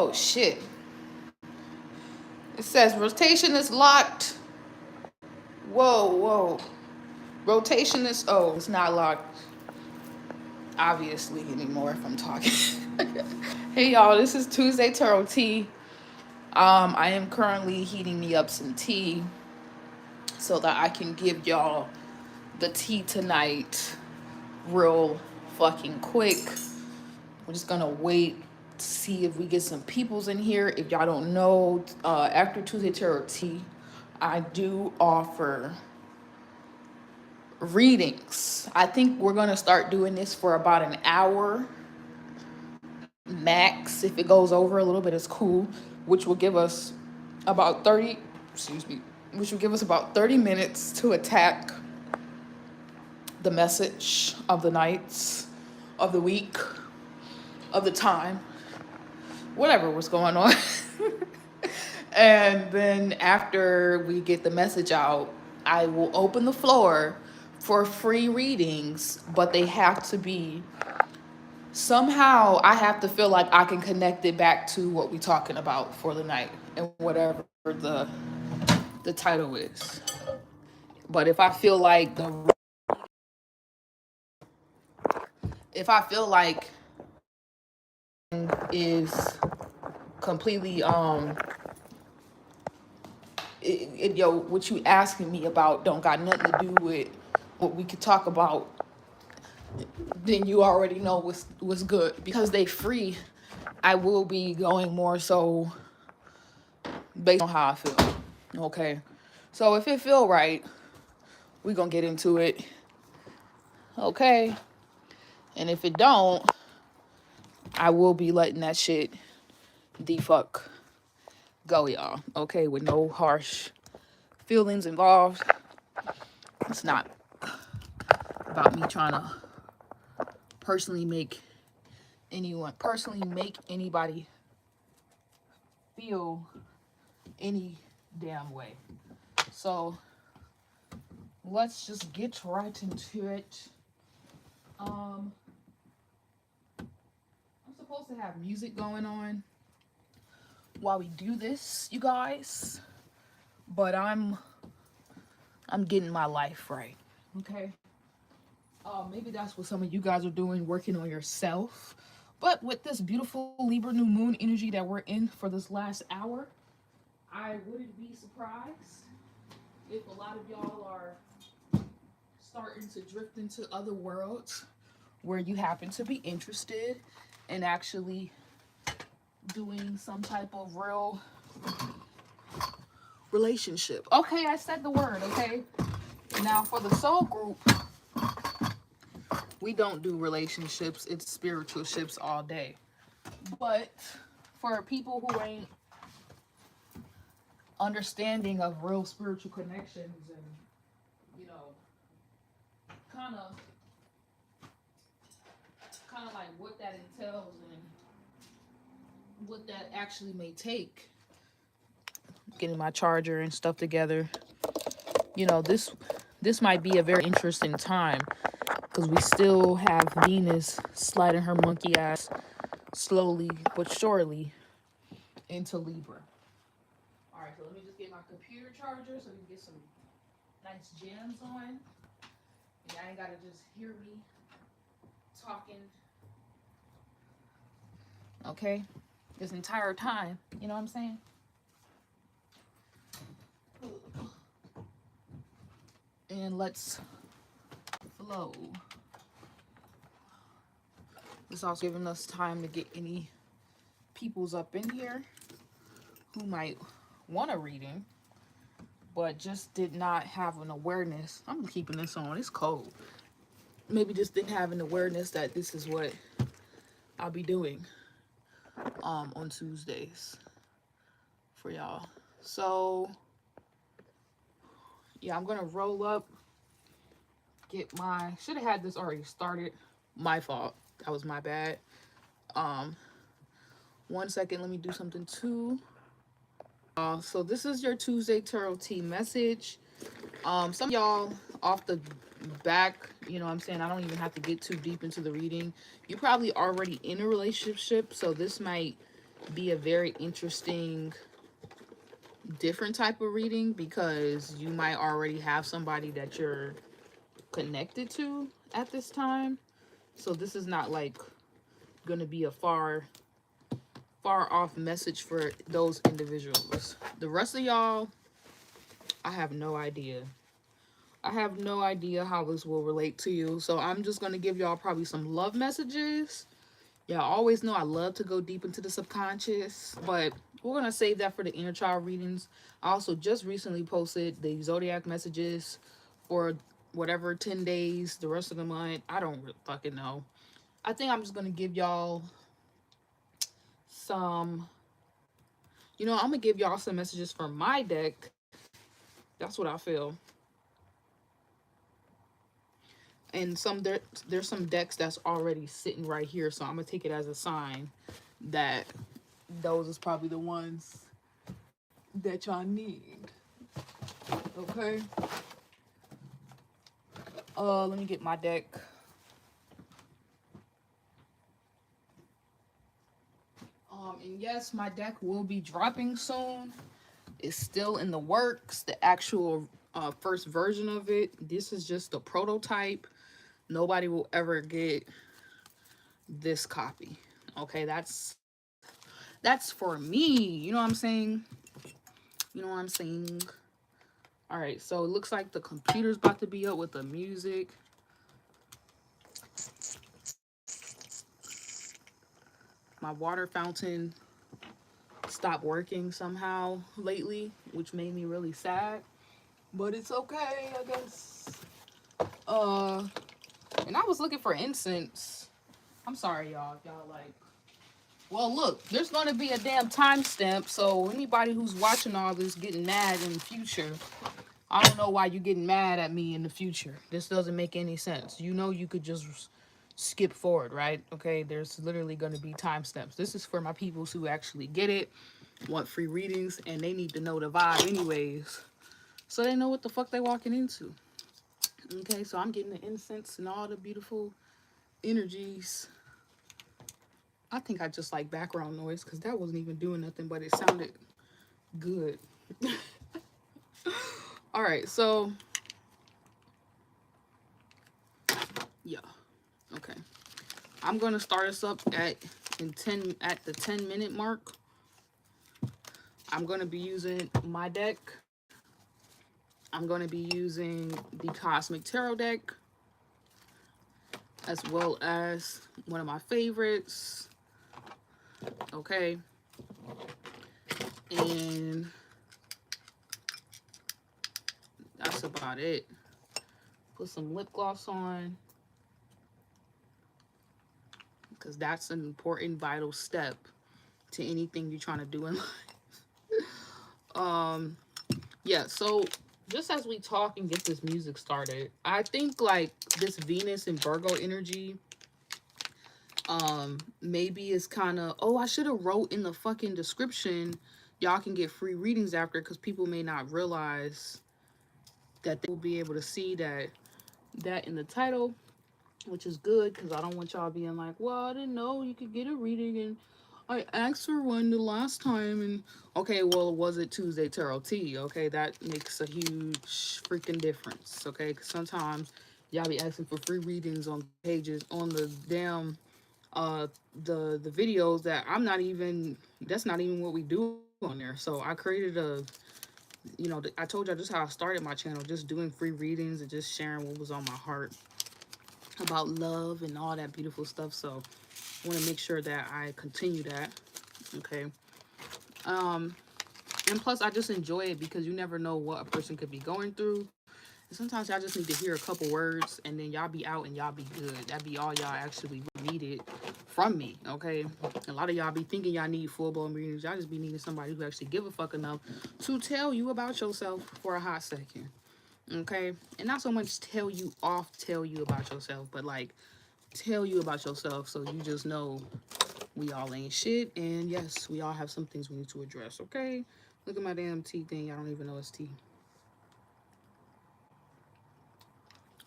Oh, shit. It says rotation is locked. Whoa, whoa. Rotation is, oh, it's not locked, obviously, anymore if I'm talking. Hey, y'all, this is Tuesday Tarot Tea. I am currently heating me up some tea so that I can give y'all the tea tonight real fucking quick. We're just gonna wait to see if we get some peoples in here. If y'all don't know, after Tuesday Tarot Tea, I do offer readings. I think we're gonna start doing this for about an hour max. If it goes over a little bit, it's cool, which will give us about 30, excuse me, which will give us about 30 minutes to attack the message of the nights, of the week, of the time, whatever was going on. And then after we get the message out, I will open the floor for free readings, but they have to be, somehow I have to feel like I can connect it back to what we're talking about for the night and whatever the title is. But if I feel like is completely yo, what you asking me about don't got nothing to do with what we could talk about, then you already know what's good. Because they free, I will be going more so based on how I feel. Okay. So if it feel right, we gonna get into it. Okay. And if it don't, I will be letting that shit fuck go, y'all. Okay, with no harsh feelings involved. It's not about me trying to personally make anybody feel any damn way. So let's just get right into it. I'm supposed to have music going on while we do this, you guys, but I'm getting my life right. Okay. Maybe that's what some of you guys are doing, working on yourself. But with this beautiful Libra new moon energy that we're in for this last hour, I wouldn't be surprised if a lot of y'all are starting to drift into other worlds where you happen to be interested in actually doing some type of real relationship. Okay, I said the word, okay? Now for the soul group, we don't do relationships, it's spiritual ships all day. But for people who ain't understanding of real spiritual connections and, you know, kind of like what that entails and what that actually may take, getting my charger and stuff together, you know, this might be a very interesting time because we still have Venus sliding her monkey ass slowly but surely into Libra. All right, so let me just get my computer charger so we can get some nice jams on. And I ain't gotta just hear me talking, okay, this entire time. You know what I'm saying? And let's flow. This also giving us time to get any peoples up in here who might want a reading, but just did not have an awareness. I'm keeping this on. It's cold. Maybe just didn't have an awareness that this is what I'll be doing on Tuesdays for y'all. So yeah, I'm gonna roll up, get my, should have had this already started. My fault. That was my bad. 1 second, let me do something too. So this is your Tuesday Tarot Tea message. Some of y'all off the back, you know what I'm saying, I don't even have to get too deep into the reading. You're probably already in a relationship, so this might be a very interesting, different type of reading, because you might already have somebody that you're connected to at this time. So this is not like gonna be a far off message for those individuals. The rest of y'all, I have no idea. I have no idea how this will relate to you. So I'm just gonna give y'all probably some love messages. Y'all always know I love to go deep into the subconscious, but we're gonna save that for the inner child readings. I also just recently posted the zodiac messages for whatever 10 days, the rest of the month. I don't fucking know. I think I'm just gonna give y'all some, I'm gonna give y'all some messages from my deck. That's what I feel. And there's some decks that's already sitting right here, so I'm gonna take it as a sign that those is probably the ones that y'all need. Okay. Let me get my deck. And yes, my deck will be dropping soon. It's still in the works. The actual first version of it. This is just the prototype. Nobody will ever get this copy. Okay, that's for me. You know what I'm saying? You know what I'm saying? All right, so it looks like the computer's about to be up with the music. My water fountain stopped working somehow lately, which made me really sad. But it's okay, I guess. And I was looking for incense. I'm sorry, y'all. If y'all like. Well, look, there's gonna be a damn timestamp, so anybody who's watching all this getting mad in the future, I don't know why you're getting mad at me in the future. This doesn't make any sense. You could just skip forward, right? Okay, there's literally going to be timestamps. This is for my peoples who actually get it, want free readings, and they need to know the vibe anyways, so they know what the fuck they walking into. Okay, so I'm getting the incense and all the beautiful energies. I think I just like background noise because that wasn't even doing nothing, but it sounded good. All right, so yeah, okay. I'm gonna start us up at the 10-minute mark. I'm gonna be using my deck. I'm gonna be using the Cosmic Tarot deck, as well as one of my favorites. Okay, and that's about it. Put some lip gloss on, because that's an important, vital step to anything you're trying to do in life. Yeah, so just as we talk and get this music started, I think like this Venus and Virgo energy, maybe it's kind of, I should have wrote in the fucking description, y'all can get free readings after, because people may not realize that they will be able to see that in the title, which is good, because I don't want y'all being like, well, I didn't know you could get a reading, and I asked for one the last time, and okay, well, was it Tuesday Tarot Tea? Okay, that makes a huge freaking difference, okay? Because sometimes y'all be asking for free readings on pages, on the damn, the videos that that's not even what we do on there. So I created I told y'all just how I started my channel, just doing free readings and just sharing what was on my heart about love and all that beautiful stuff. So I want to make sure that I continue that. Okay. And plus I just enjoy it, because you never know what a person could be going through. And sometimes y'all just need to hear a couple words, and then y'all be out and y'all be good. That be all y'all actually needed from me. Okay. A lot of y'all be thinking y'all need full-blown readings. Y'all just be needing somebody who actually give a fuck enough to tell you about yourself for a hot second. Okay. And not so much tell you about yourself, but like tell you about yourself, so you just know we all ain't shit, and yes, we all have some things we need to address. Okay, look at my damn tea thing. I don't even know it's tea.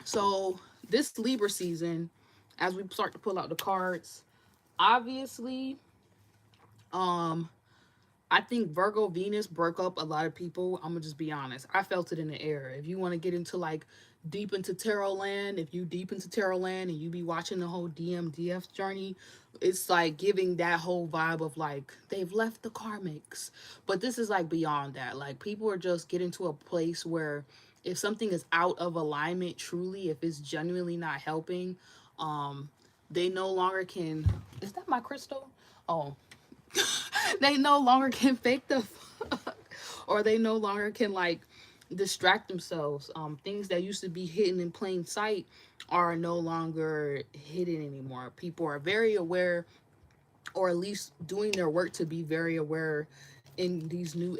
So this Libra season, as we start to pull out the cards, obviously Um, I think Virgo Venus broke up a lot of people. I'm gonna just be honest. I felt it in the air. If you want to get into like deep into tarot land, if you deep into tarot land and you be watching the whole DMDF journey, it's like giving that whole vibe of like they've left the karmics. But this is like beyond that. Like people are just getting to a place where if something is out of alignment truly, if it's genuinely not helping, um, they no longer can. Is that my crystal? Oh, they no longer can fake the fuck, or they no longer can like distract themselves. Things that used to be hidden in plain sight are no longer hidden anymore. People are very aware, or at least doing their work to be very aware in these new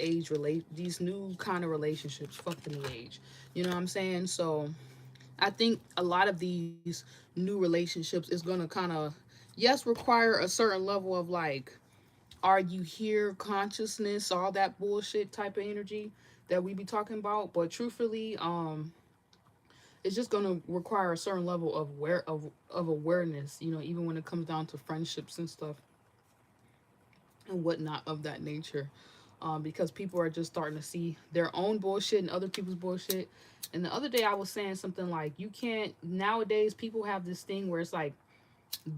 these new kind of relationships. Fuck the new age, you know what I'm saying? So I think a lot of these new relationships is gonna kind of, yes, require a certain level of like, are you here consciousness, all that bullshit type of energy that we be talking about. But truthfully, it's just gonna require a certain level of awareness, you know, even when it comes down to friendships and stuff and whatnot of that nature. Because people are just starting to see their own bullshit and other people's bullshit. And the other day I was saying something like, you can't, nowadays people have this thing where it's like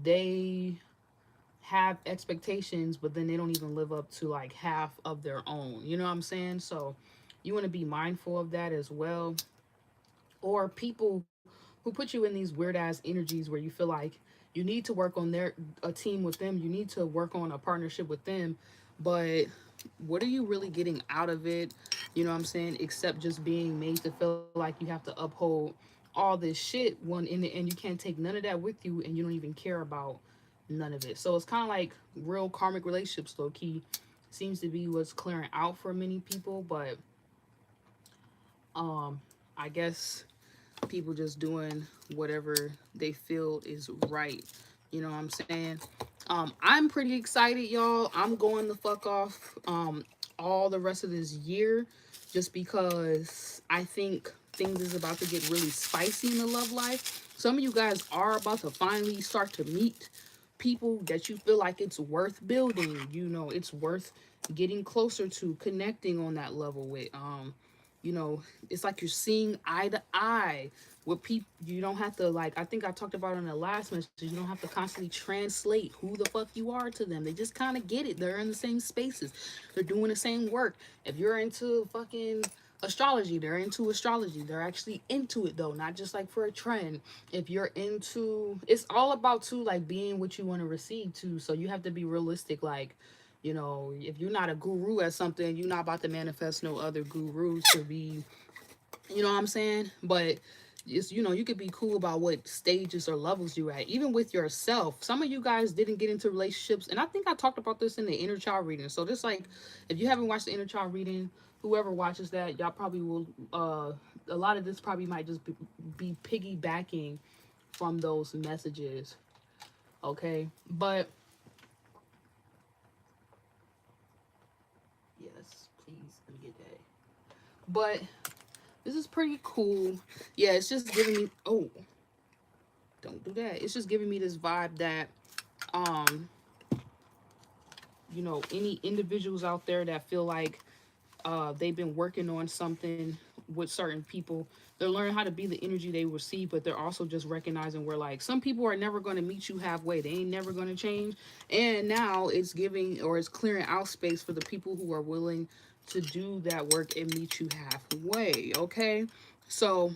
they have expectations, but then they don't even live up to like half of their own. You know what I'm saying? So you want to be mindful of that as well. Or people who put you in these weird ass energies where you feel like you need to work on a team with them, you need to work on a partnership with them, but what are you really getting out of it? You know what I'm saying? Except just being made to feel like you have to uphold all this shit when in the end you can't take none of that with you and you don't even care about none of it. So it's kind of like real karmic relationships, low key, seems to be what's clearing out for many people. But um, I guess people just doing whatever they feel is right. You know what I'm saying? I'm pretty excited, y'all. I'm going the fuck off all the rest of this year just because I think things is about to get really spicy in the love life. Some of you guys are about to finally start to meet people that you feel like it's worth building, you know, it's worth getting closer to, connecting on that level with. You know, it's like you're seeing eye to eye with people. You don't have to, like, I think I talked about in the last message, you don't have to constantly translate who the fuck you are to them. They just kind of get it. They're in the same spaces, they're doing the same work. If you're into fucking astrology, they're into astrology. They're actually into it though, not just like for a trend. If you're into, it's all about too like being what you want to receive too. So you have to be realistic. Like, you know, if you're not a guru at something, you're not about to manifest no other gurus to be, you know what I'm saying? But it's, you know, you could be cool about what stages or levels you're at, even with yourself. Some of you guys didn't get into relationships, and I think I talked about this in the inner child reading. So this, like, if you haven't watched the inner child reading, whoever watches that, y'all probably will. A lot of this probably might just be piggybacking from those messages. Okay, but yes, please let me get that. But this is pretty cool. Yeah, it's just giving me. Oh, don't do that. It's just giving me this vibe that um you know, any individuals out there that feel like they've been working on something with certain people, they're learning how to be the energy they receive, but they're also just recognizing where like some people are never going to meet you halfway. They ain't never going to change. And now it's giving, or it's clearing out space for the people who are willing to do that work and meet you halfway. Okay, so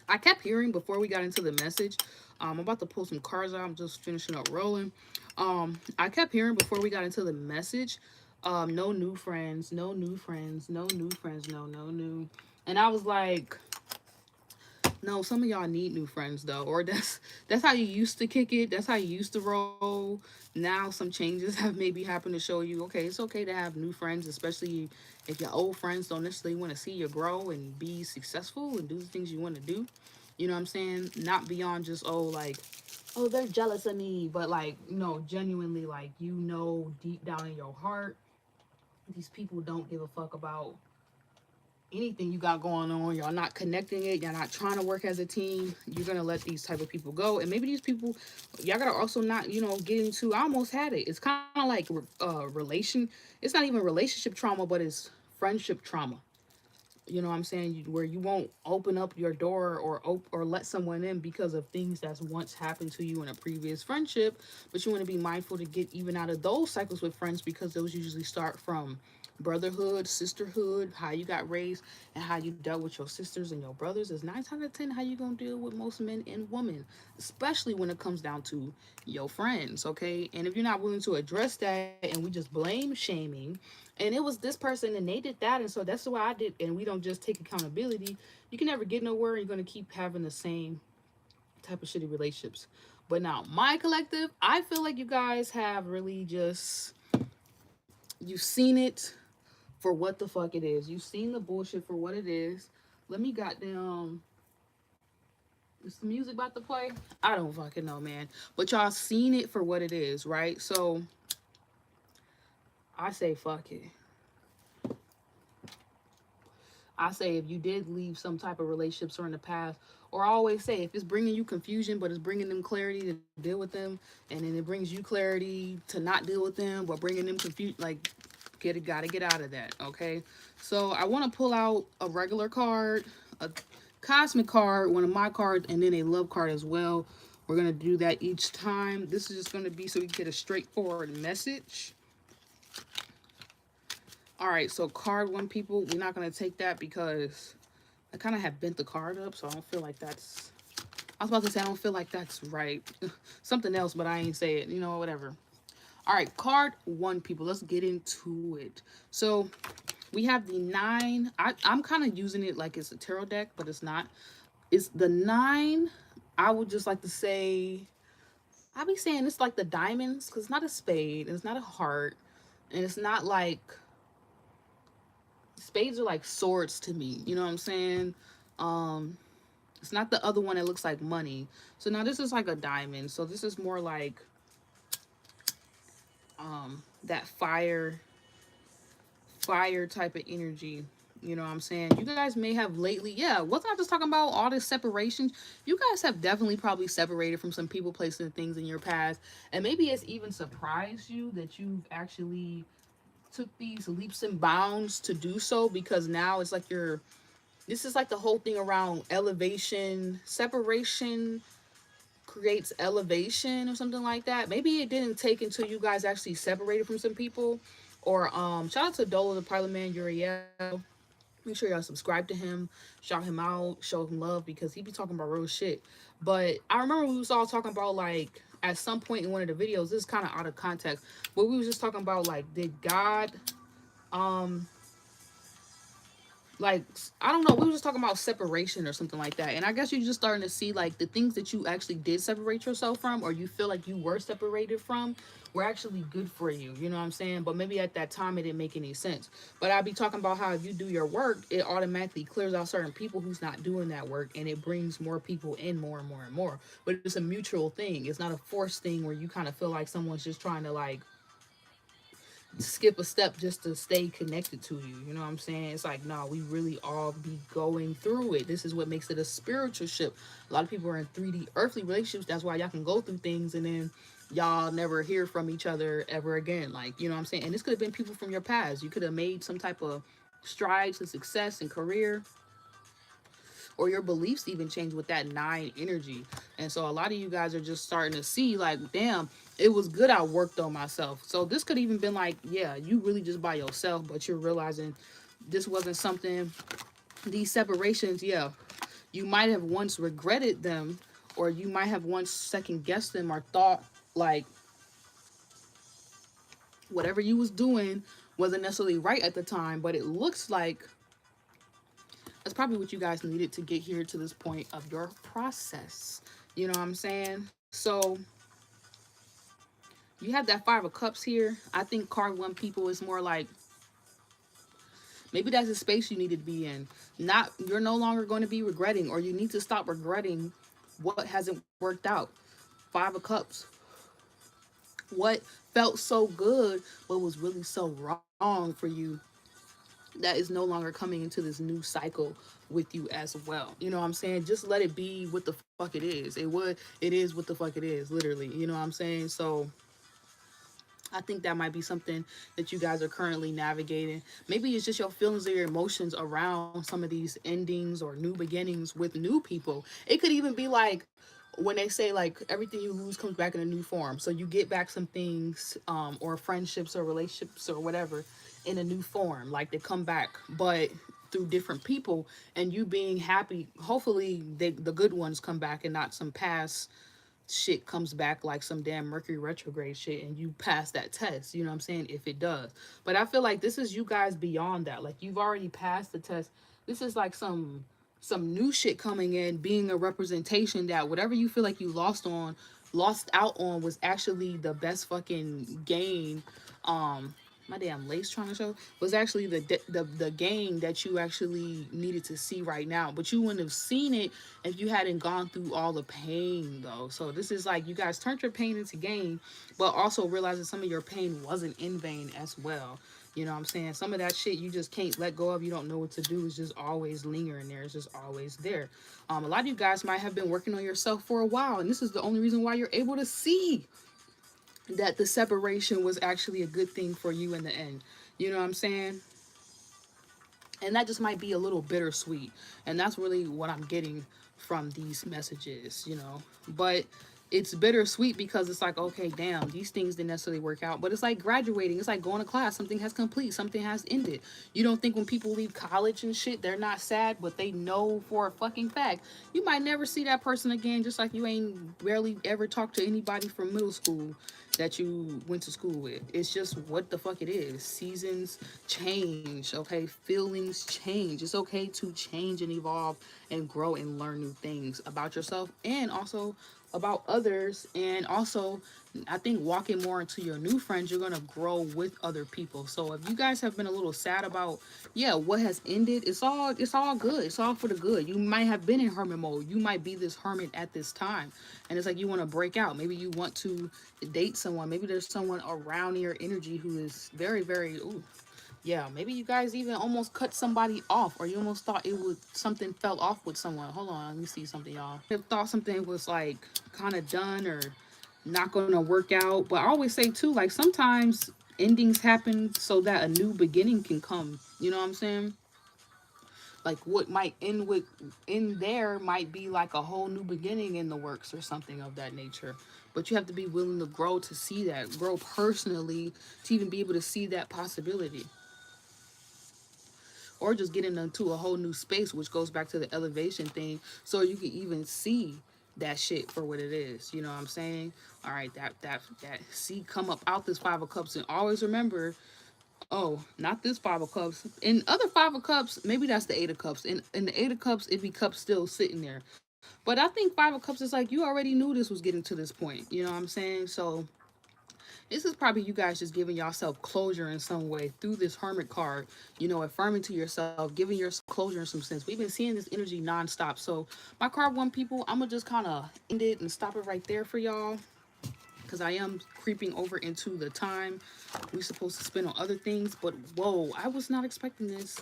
I kept hearing before we got into the message. I'm about to pull some cards out. I'm just finishing up rolling. I kept hearing before we got into the message, no new friends, no new friends, no new friends, no new. And I was like, no, some of y'all need new friends though, or that's how you used to kick it. That's how you used to roll. Now some changes have maybe happened to show you, okay, it's okay to have new friends, especially if your old friends don't necessarily want to see you grow and be successful and do the things you want to do. You know what I'm saying? Not beyond just, oh, like, oh, they're jealous of me, but like, no, genuinely, like, you know, deep down in your heart, these people don't give a fuck about anything you got going on, y'all not connecting it, y'all not trying to work as a team, you're gonna let these type of people go. And maybe these people, y'all gotta also not, get into, I almost had it, it's kind of like it's not even relationship trauma, but it's friendship trauma. You know what I'm saying? Where you won't open up your door or let someone in because of things that's once happened to you in a previous friendship, but you want to be mindful to get even out of those cycles with friends, because those usually start from brotherhood, sisterhood, how you got raised, and how you dealt with your sisters and your brothers is 9 out of 10 how you gonna deal with most men and women, especially when it comes down to your friends, okay? And if you're not willing to address that and we just blame shaming, and it was this person and they did that, and so that's why I did, and we don't just take accountability, you can never get nowhere. You're gonna keep having the same type of shitty relationships. But now, my collective, I feel like you guys have really just, you've seen it for what the fuck it is. You've seen the bullshit for what it is. Let me goddamn. Is the music about to play? I don't fucking know, man. But y'all seen it for what it is, right? So I say fuck it. I say if you did leave some type of relationships or in the past, or I always say if it's bringing you confusion, but it's bringing them clarity to deal with them, and then it brings you clarity to not deal with them, but bringing them confusion, like gotta get out of that, okay? So I want to pull out a regular card, a cosmic card, one of my cards, and then a love card as well. We're gonna do that each time. This is just gonna be so we can get a straightforward message. All right, so card one, people, we're not going to take that because I kind of have bent the card up, so I don't feel like that's, I was about to say I don't feel like that's right. Something else, but I ain't say it, whatever. All right, card one, people, let's get into it. So we have the 9. I'm kind of using it like it's a tarot deck, but it's not. It's the 9. I would just like to say, I be saying it's like the diamonds, because it's not a spade, it's not a heart, and it's not like, spades are like swords to me. You know what I'm saying? Um, it's not the other one that looks like money. So now this is like a diamond. So this is more like that fire type of energy. You know what I'm saying? You guys may have lately, yeah, wasn't I just talking about all this separation? You guys have definitely probably separated from some people, places, and things in your past. And maybe it's even surprised you that you've actually took these leaps and bounds to do so, because now it's like you're, this is like the whole thing around elevation, separation creates elevation or something like that. Maybe it didn't take until you guys actually separated from some people. Or shout out to Dolo the Parliament Uriel. Make sure y'all subscribe to him, shout him out, show him love, because he be talking about real shit. But I remember we was all talking about, like, at some point in one of the videos, this is kind of out of context, but we was just talking about, like, did God um like, I don't know, we were just talking about separation or something like that, and I guess you're just starting to see like the things that you actually did separate yourself from, or you feel like you were separated from, were actually good for you. You know what I'm saying? But maybe at that time it didn't make any sense. But I'll be talking about how if you do your work, it automatically clears out certain people who's not doing that work, and it brings more people in, more and more and more. But it's a mutual thing. It's not a forced thing where you kind of feel like someone's just trying to like skip a step just to stay connected to you. You know what I'm saying? It's like, no, we really all be going through it. This is what makes it a spiritual ship. A lot of people are in 3D earthly relationships. That's why y'all can go through things and then y'all never hear from each other ever again. Like, you know what I'm saying? And this could have been people from your past. You could have made some type of strides and success and career, or your beliefs even change with that 9 energy. And so a lot of you guys are just starting to see like, damn, it was good I worked on myself. So this could even been like, yeah, you really just by yourself, but you're realizing this wasn't something, these separations, yeah, you might have once regretted them, or you might have once second guessed them, or thought like whatever you was doing wasn't necessarily right at the time, but it looks like that's probably what you guys needed to get here to this point of your process. You know what I'm saying? So you have that 5 of Cups here. I think card one, people, is more like maybe that's a space you need to be in. Not, you're no longer going to be regretting, or you need to stop regretting what hasn't worked out. 5 of Cups. What felt so good but was really so wrong for you that is no longer coming into this new cycle with you as well. You know what I'm saying? Just let it be what the fuck it is. It is what the fuck it is, literally. You know what I'm saying? So I think that might be something that you guys are currently navigating. Maybe it's just your feelings or your emotions around some of these endings or new beginnings with new people. It could even be like when they say like everything you lose comes back in a new form. So you get back some things, or friendships or relationships or whatever in a new form. Like they come back, but through different people, and you being happy. Hopefully, the good ones come back and not some past shit comes back like some damn Mercury retrograde shit and you pass that test. You know what I'm saying? If it does. But I feel like this is you guys beyond that. Like you've already passed the test. This is like some new shit coming in, being a representation that whatever you feel like you lost out on was actually the best fucking gain. My damn lace trying to show was actually the gain that you actually needed to see right now, but you wouldn't have seen it if you hadn't gone through all the pain though. So this is like you guys turned your pain into gain, but also realizing some of your pain wasn't in vain as well. You know what I'm saying? Some of that shit you just can't let go of. You don't know what to do. It's just always lingering there. It's just always there. A lot of you guys might have been working on yourself for a while, and this is the only reason why you're able to see that the separation was actually a good thing for you in the end. You know what I'm saying? And that just might be a little bittersweet. And that's really what I'm getting from these messages, you know. But it's bittersweet because it's like, okay, damn, these things didn't necessarily work out. But it's like graduating. It's like going to class. Something has complete. Something has ended. You don't think when people leave college and shit, they're not sad, but they know for a fucking fact. You might never see that person again, just like you ain't barely ever talked to anybody from middle school that you went to school with. It's just what the fuck it is. Seasons change, okay? Feelings change. It's okay to change and evolve and grow and learn new things about yourself and also about others. And also, I think walking more into your new friends, you're gonna grow with other people. So if you guys have been a little sad about, yeah, what has ended, it's all good. It's all for the good. You might have been in hermit mode. You might be this hermit at this time, and it's like you want to break out. Maybe you want to date someone. Maybe there's someone around your energy who is very, very, ooh, yeah, maybe you guys even almost cut somebody off, or you almost thought it would something fell off with someone. Hold on, let me see something, y'all. You thought something was like kind of done or not gonna work out. But I always say too, like sometimes endings happen so that a new beginning can come. You know what I'm saying? Like what might end with in there might be like a whole new beginning in the works or something of that nature. But you have to be willing to grow to see that, grow personally to even be able to see that possibility, or just getting into a whole new space, which goes back to the elevation thing, so you can even see that shit for what it is. You know what I'm saying? All right, that see come up out this 5 of cups, and always remember, oh, not this 5 of cups. In other 5 of cups, maybe that's the 8 of cups. In the 8 of cups, it'd be cups still sitting there. But I think 5 of cups is like you already knew this was getting to this point. You know what I'm saying? So this is probably you guys just giving yourself closure in some way through this hermit card, you know, affirming to yourself, giving yourself closure in some sense. We've been seeing this energy nonstop. So my card one, people, I'm gonna just kind of end it and stop it right there for y'all, because I am creeping over into the time we supposed to spend on other things. But whoa, I was not expecting this.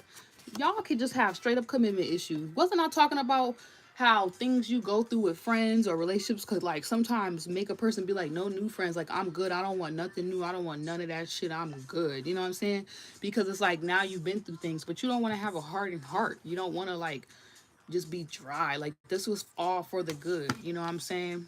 Y'all could just have straight up commitment issues. Wasn't I talking about how things you go through with friends or relationships could like sometimes make a person be like, no new friends, like I'm good, I don't want nothing new, I don't want none of that shit, I'm good. You know what I'm saying? Because it's like now you've been through things, but you don't want to have a hardened heart. You don't want to like just be dry. Like this was all for the good. You know what I'm saying?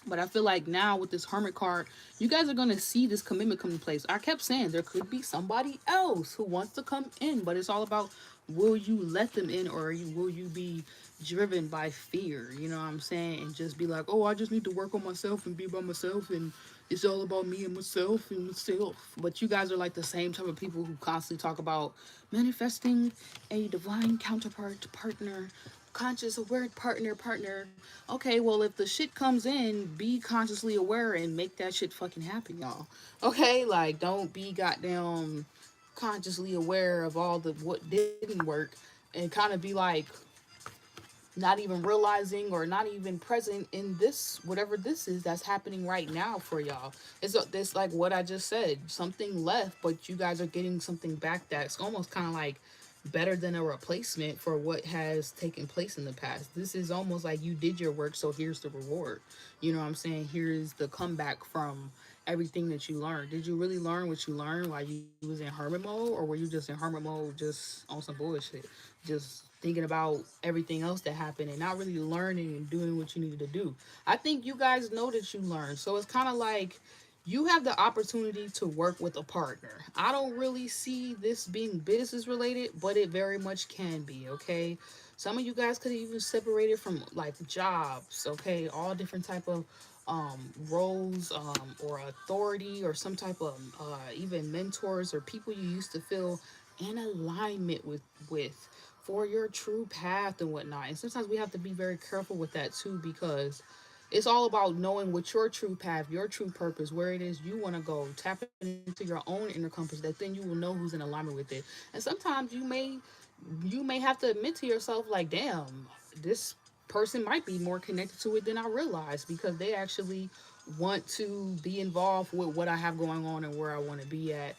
But I feel like now with this hermit card, you guys are gonna see this commitment come in place. I kept saying there could be somebody else who wants to come in, but it's all about, will you let them in, or will you be driven by fear? You know what I'm saying? And just be like, oh, I just need to work on myself and be by myself, and it's all about me and myself and myself. But you guys are like the same type of people who constantly talk about manifesting a divine counterpart, partner, conscious aware partner. Okay, well, if the shit comes in, be consciously aware and make that shit fucking happen, y'all. Okay, like don't be goddamn consciously aware of all the what didn't work and kind of be like, not even realizing or not even present in this, whatever this is that's happening right now for y'all. It's like what I just said, something left, but you guys are getting something back that's almost kind of like better than a replacement for what has taken place in the past. This is almost like you did your work, so here's the reward. You know what I'm saying? Here's the comeback from everything that you learned. Did you really learn what you learned while you was in hermit mode, or were you just in hermit mode just on some bullshit, just thinking about everything else that happened and not really learning and doing what you needed to do? I think you guys know that you learned, so it's kind of like you have the opportunity to work with a partner. I don't really see this being business related, but it very much can be, okay? Some of you guys could even separate it from like jobs, okay? All different type of roles or authority or some type of even mentors or people you used to feel in alignment with for your true path and whatnot. And sometimes we have to be very careful with that too, because it's all about knowing what your true path, your true purpose, where it is you want to go, tapping into your own inner compass, that then you will know who's in alignment with it. And sometimes you may have to admit to yourself like, damn, this person might be more connected to it than I realized, because they actually want to be involved with what I have going on and where I want to be at.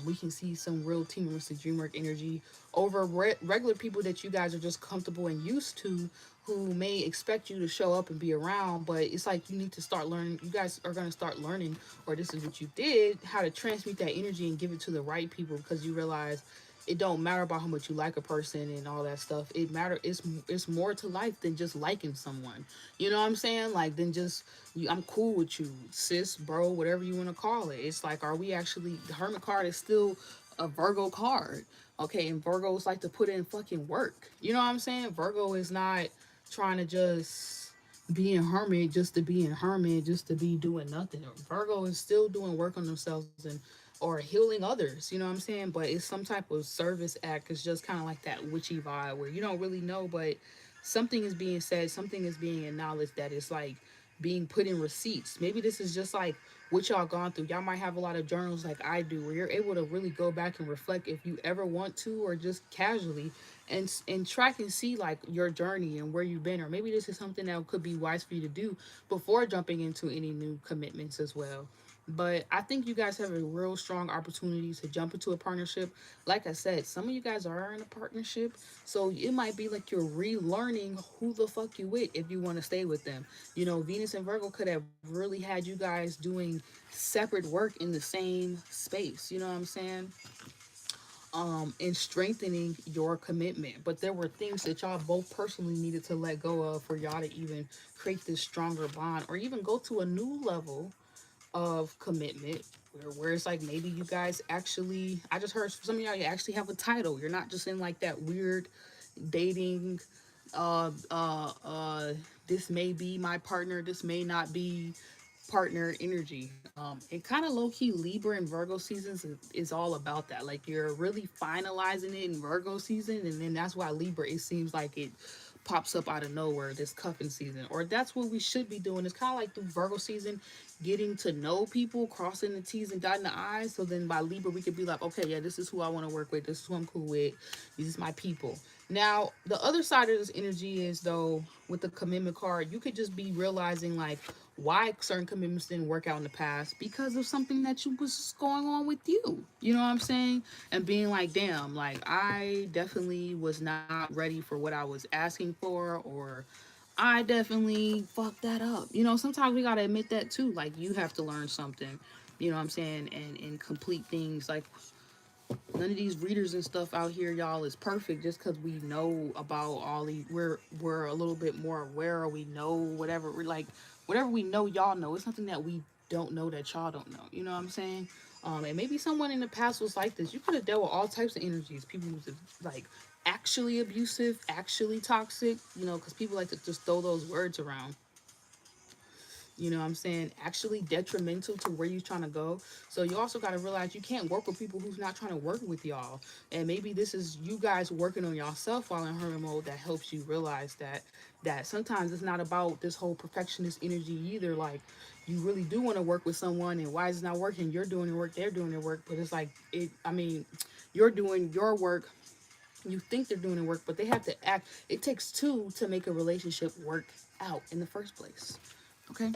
We can see some real teamwork, dreamwork energy over regular people that you guys are just comfortable and used to, who may expect you to show up and be around, but it's like you need to start learning. You guys are going to start learning, or this is what you did, how to transmute that energy and give it to the right people, because you realize it don't matter about how much you like a person and all that stuff. It's more to life than just liking someone. You know what I'm saying? Like, than just I'm cool with you, sis, bro, whatever you want to call it. It's like, are we actually, the hermit card is still a Virgo card. Okay, and Virgos like to put in fucking work. You know what I'm saying? Virgo is not trying to just be a hermit just to be a hermit, just to be doing nothing. Virgo is still doing work on themselves and or healing others, you know what I'm saying? But it's some type of service act. It's just kind of like that witchy vibe where you don't really know, but something is being said, something is being acknowledged, that is like being put in receipts. Maybe this is just like what y'all gone through. Y'all might have a lot of journals like I do, where you're able to really go back and reflect if you ever want to, or just casually, and track and see like your journey and where you've been. Or maybe this is something that could be wise for you to do before jumping into any new commitments as well. But I think you guys have a real strong opportunity to jump into a partnership. Like I said, some of you guys are in a partnership, so it might be like you're relearning who the fuck you with if you want to stay with them. You know, Venus and Virgo could have really had you guys doing separate work in the same space. You know what I'm saying? And strengthening your commitment. But there were things that y'all both personally needed to let go of for y'all to even create this stronger bond, or even go to a new level of commitment, where it's like maybe you guys actually, I just heard some of y'all, you actually have a title. You're not just in like that weird dating, uh uh uh this may be my partner, this may not be partner energy. And kind of low key Libra and Virgo seasons is all about that. Like, you're really finalizing it in Virgo season, and then that's why Libra, it seems like it pops up out of nowhere, this cuffing season. Or that's what we should be doing. It's kind of like through Virgo season, getting to know people, crossing the T's and dotting the I's. So then by Libra, we could be like, okay, yeah, this is who I want to work with. This is who I'm cool with. These is my people. Now, the other side of this energy is, though, with the commitment card, you could just be realizing like why certain commitments didn't work out in the past, because of something that you was going on with you. You know what I'm saying? And being like, damn, like I definitely was not ready for what I was asking for, or I definitely fucked that up. You know, sometimes we gotta admit that too. Like, you have to learn something. You know what I'm saying? And complete things. Like, none of these readers and stuff out here, y'all, is perfect just because we know about all these. We're a little bit more aware, or we know whatever. We're like, whatever we know, y'all know. It's nothing that we don't know that y'all don't know. You know what I'm saying? And maybe someone in the past was like this. You could have dealt with all types of energies. People who's like actually abusive, actually toxic. You know, because people like to just throw those words around. You know what I'm saying? Actually detrimental to where you're trying to go. So you also got to realize you can't work with people who's not trying to work with y'all. And maybe this is you guys working on yourself while in hermit mode, that helps you realize that sometimes it's not about this whole perfectionist energy either. Like, you really do want to work with someone, and why is it not working? You're doing your work, they're doing their work, but it's like, it I mean, you're doing your work You think they're doing the work, but they have to act. It takes two to make a relationship work out in the first place. Okay?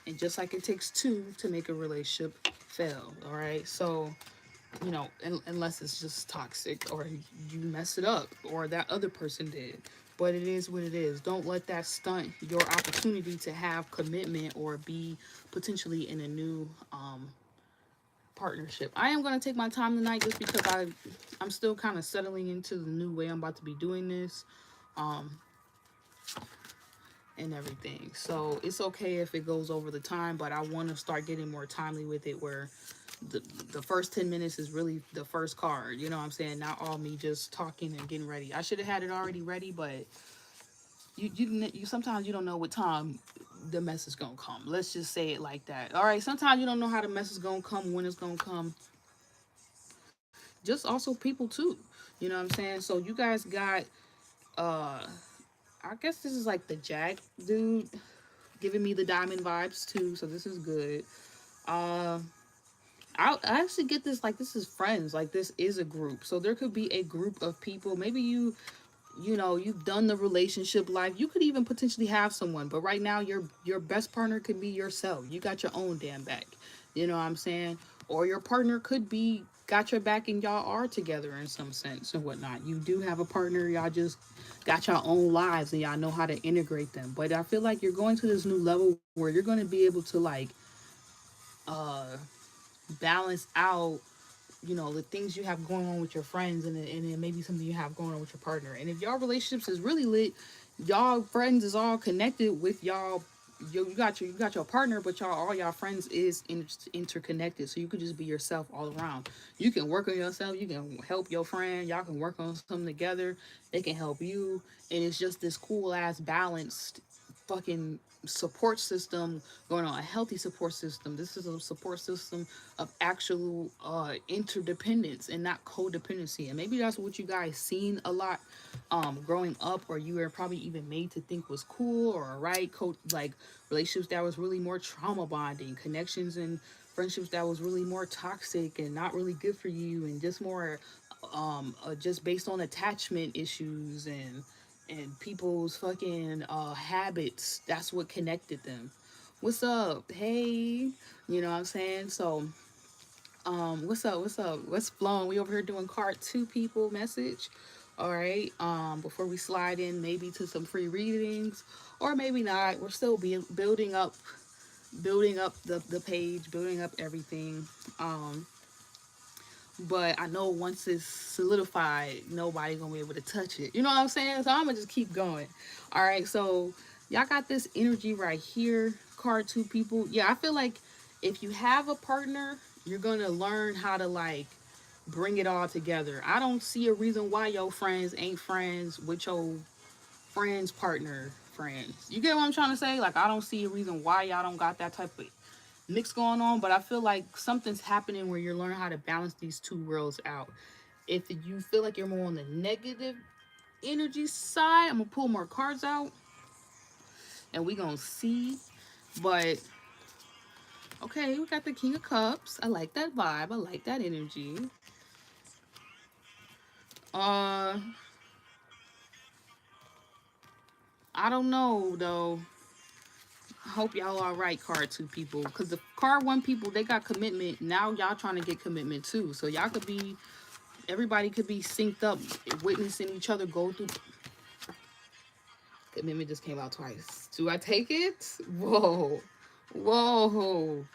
And just like it takes two to make a relationship fail, all right? So, unless it's just toxic or you mess it up or that other person did. But it is what it is. Don't let that stunt your opportunity to have commitment or be potentially in a new partnership. I am going to take my time tonight just because I'm still kind of settling into the new way I'm about to be doing this. Um, and everything. So it's okay if it goes over the time, but I want to start getting more timely with it where the, the first 10 minutes is really the first card. You know what I'm saying? Not all me just talking and getting ready. I should have had it already ready, but you sometimes you don't know what time the mess is going to come. Let's just say it like that. All right, sometimes you don't know how the mess is going to come, when it's going to come. Just also people too. You know what I'm saying? So you guys got uh I guess this is like the Jack dude giving me the diamond vibes too, so this is good. Uh, I actually get this like this is friends, like this is a group, so there could be a group of people. Maybe you've done the relationship life. You could even potentially have someone, but right now your best partner could be yourself. You got your own damn back. You know what I'm saying? Or your partner could be got your back and y'all are together in some sense and whatnot. You do have a partner, y'all just got your own lives and y'all know how to integrate them. But I feel like you're going to this new level where you're going to be able to like uh balance out the things you have going on with your friends and then maybe something you have going on with your partner. And if y'all relationships is really lit, y'all friends is all connected with y'all. You got your partner, but all y'all friends is interconnected. So you could just be yourself all around. You can work on yourself. You can help your friend. Y'all can work on something together. They can help you, and it's just this cool ass balanced fucking support system going on, a healthy support system. This is a support system of actual interdependence and not codependency. And maybe that's what you guys seen a lot growing up, or you were probably even made to think was cool or right like relationships that was really more trauma bonding, connections and friendships that was really more toxic and not really good for you, and just more just based on attachment issues and people's fucking habits. That's what connected them. What's up? Hey, you know what I'm saying? So, what's up? What's up? What's flowing? We over here doing card two people message. All right. Before we slide in maybe to some free readings, or maybe not. We're still building up the page, building up everything. But I know once it's solidified, nobody gonna be able to touch it. You know what I'm saying? So I'm gonna just keep going. All right, so y'all got this energy right here. Card two people. Yeah, I feel like if you have a partner, you're gonna learn how to like bring it all together. I don't see a reason why your friends ain't friends with your friends partner friends. You get what I'm trying to say? Like I don't see a reason why y'all don't got that type of mix going on, but I feel like something's happening where you're learning how to balance these two worlds out. If you feel like you're more on the negative energy side, I'm gonna pull more cards out and we gonna see. But okay, we got the King of Cups. I like that vibe. I like that energy. Uh I don't know though. I hope y'all all right, card two people. Because the card one people, they got commitment. Now y'all trying to get commitment too. So y'all could be, everybody could be synced up, witnessing each other go through. Commitment just came out twice. Do I take it? Whoa. Whoa.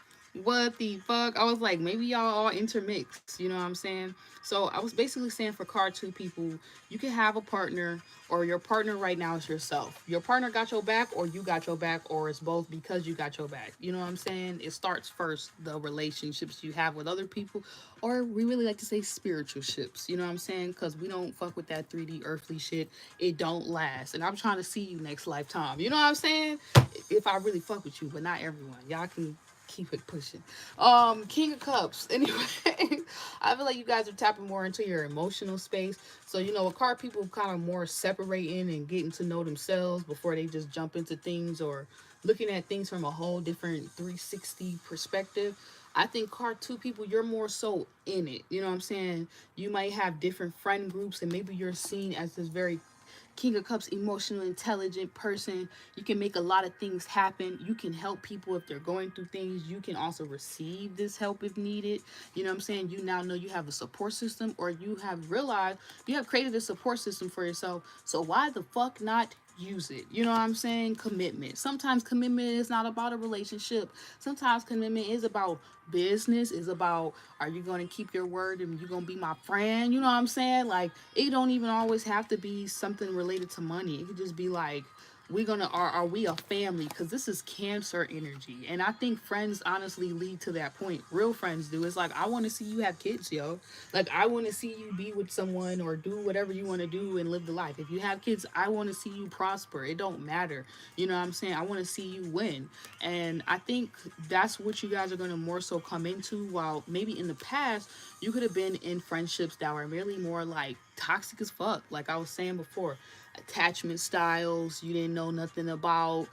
What the fuck? I was like, maybe y'all all intermixed. You know what I'm saying? So I was basically saying for card two people, you can have a partner, or your partner right now is yourself. Your partner got your back, or you got your back, or it's both because you got your back. You know what I'm saying? It starts first, the relationships you have with other people, or we really like to say spiritual ships. You know what I'm saying? Because we don't fuck with that 3D earthly shit. It don't last. And I'm trying to see you next lifetime. You know what I'm saying? If I really fuck with you, but not everyone. Y'all can keep it pushing. King of Cups. Anyway, I feel like you guys are tapping more into your emotional space. So, a card people kind of more separating and getting to know themselves before they just jump into things, or looking at things from a whole different 360 perspective. I think card two people, you're more so in it. You know what I'm saying? You might have different friend groups, and maybe you're seen as this very King of Cups, emotional, intelligent person. You can make a lot of things happen. You can help people if they're going through things. You can also receive this help if needed. You know what I'm saying? You now know you have a support system, or you have realized you have created a support system for yourself. So why the fuck not use it? You know what I'm saying? Commitment. Sometimes commitment is not about a relationship. Sometimes commitment is about business, is about, are you going to keep your word and you going to be my friend? You know what I'm saying? Like, it don't even always have to be something related to money. It could just be like, we gonna are we a family? Because this is Cancer energy, and I think friends honestly lead to that point. Real friends do. It's like, I want to see you have kids, yo. Like, I want to see you be with someone or do whatever you want to do and live the life. If you have kids, I want to see you prosper. It don't matter. You know what I'm saying? I want to see you win. And I think that's what you guys are going to more so come into. While maybe in the past, you could have been in friendships that were really more like toxic as fuck. Like I was saying before, attachment styles you didn't know nothing about.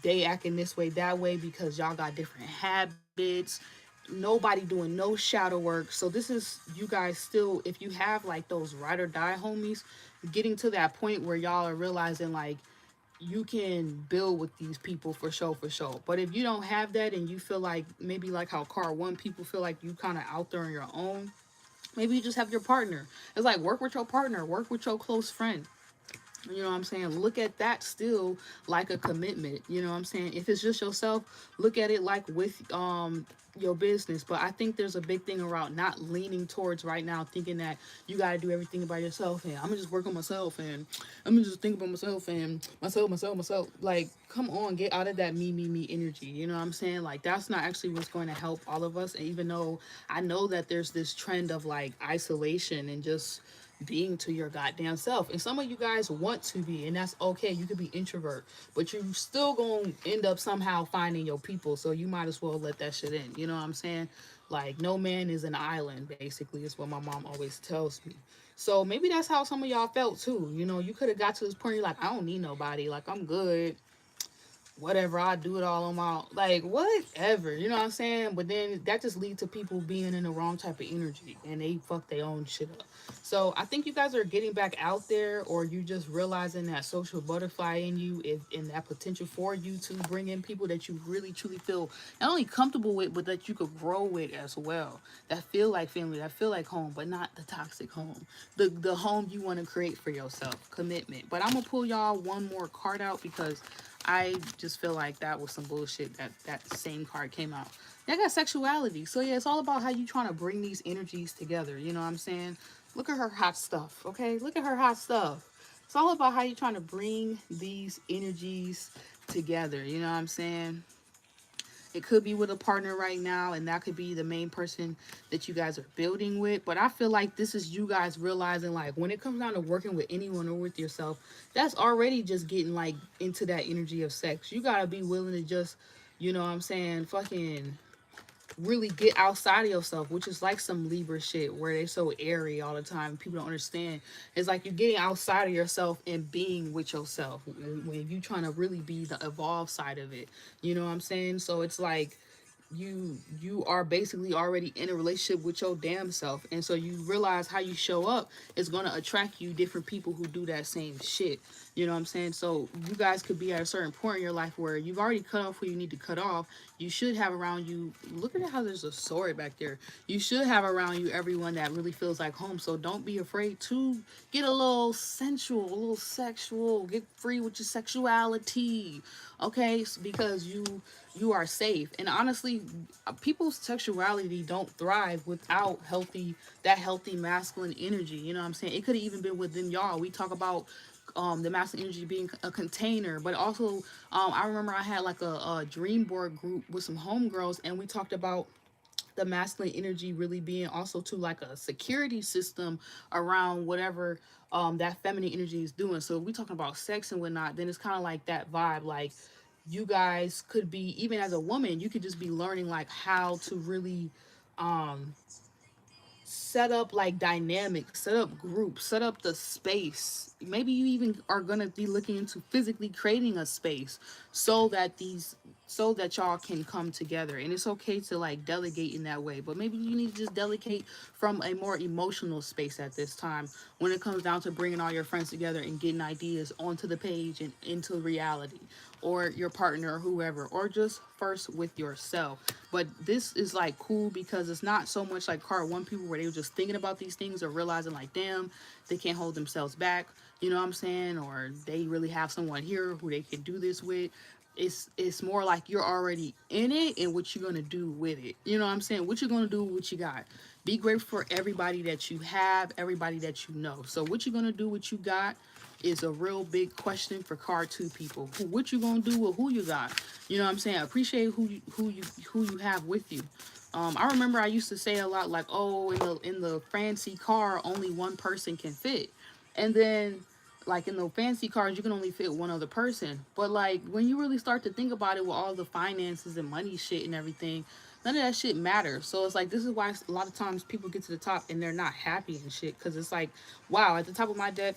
They acting this way, that way because y'all got different habits. Nobody doing no shadow work. So this is you guys still, if you have like those ride or die homies, getting to that point where y'all are realizing like you can build with these people for sure, for sure. But if you don't have that and you feel like maybe like how car one people feel like you kind of out there on your own, maybe you just have your partner. It's like, work with your partner, work with your close friend. You know what I'm saying? Look at that still like a commitment. You know what I'm saying? If it's just yourself, look at it like with your business. But I think there's a big thing around not leaning towards right now thinking that you got to do everything by yourself, and I'm gonna just work on myself, and I'm gonna just think about myself and myself. Like, come on, get out of that me energy. You know what I'm saying? Like, that's not actually what's going to help all of us. And even though I know that there's this trend of like isolation and just being to your goddamn self. And some of you guys want to be, and that's okay. You could be introvert, but you still gonna end up somehow finding your people. So you might as well let that shit in. You know what I'm saying? Like, no man is an island, basically, is what my mom always tells me. So maybe that's how some of y'all felt too. You know, you could have got to this point, you're like, I don't need nobody. Like, I'm good, whatever, I do it all on my own. Like, whatever, you know what I'm saying? But then that just leads to people being in the wrong type of energy and they fuck their own shit up. So I think you guys are getting back out there, or you just realizing that social butterfly in you is in that potential for you to bring in people that you really truly feel not only comfortable with, but that you could grow with as well. That feel like family, that feel like home, but not the toxic home. The home you want to create for yourself. Commitment. But I'm gonna pull y'all one more card out because I just feel like that was some bullshit that same card came out. I got sexuality. So yeah, it's all about how you trying to bring these energies together. You know what I'm saying? Look at her hot stuff, okay? Look at her hot stuff. It's all about how you trying to bring these energies together. You know what I'm saying? It could be with a partner right now, and that could be the main person that you guys are building with. But I feel like this is you guys realizing, like, when it comes down to working with anyone or with yourself, that's already just getting, like, into that energy of sex. You gotta be willing to just, you know what I'm saying, fucking really get outside of yourself, which is like some Libra shit where they so airy all the time. People don't understand. It's like you're getting outside of yourself and being with yourself when you trying to really be the evolved side of it. You know what I'm saying? So it's like you are basically already in a relationship with your damn self, and so you realize how you show up is going to attract you different people who do that same shit. You know what I'm saying? So you guys could be at a certain point in your life where you've already cut off who you need to cut off. You should have around you, look at how there's a sword back there. You should have around you everyone that really feels like home. So don't be afraid to get a little sensual, a little sexual, get free with your sexuality. Okay? Because you are safe. And honestly, people's sexuality don't thrive without healthy masculine energy. You know what I'm saying? It could have even been within y'all. We talk about the masculine energy being a container, but also I remember I had like a dream board group with some homegirls, and we talked about the masculine energy really being also to like a security system around whatever that feminine energy is doing. So if we talking about sex and whatnot, then it's kind of like that vibe. Like, you guys could be, even as a woman, you could just be learning like how to really set up like dynamics, set up groups, set up the space. Maybe you even are gonna be looking into physically creating a space so that y'all can come together. And it's okay to like delegate in that way, but maybe you need to just delegate from a more emotional space at this time when it comes down to bringing all your friends together and getting ideas onto the page and into reality, or your partner or whoever, or just first with yourself. But this is like cool because it's not so much like card one people where they were just thinking about these things or realizing like, damn, they can't hold themselves back, you know what I'm saying, or they really have someone here who they can do this with. It's more like you're already in it and what you're gonna do with it. You know what I'm saying? What you're gonna do with what you got. Be grateful for everybody that you have, everybody that you know. So what you're gonna do with what you got is a real big question for card two people. What you gonna do with who you got? You know what I'm saying? Appreciate who you have with you. I remember I used to say a lot like, oh, in the fancy car, only one person can fit, and then like in the fancy cars, you can only fit one other person. But like when you really start to think about it, with all the finances and money shit and everything, none of that shit matters. So it's like this is why a lot of times people get to the top and they're not happy and shit, because it's like, wow, at the top of my deck,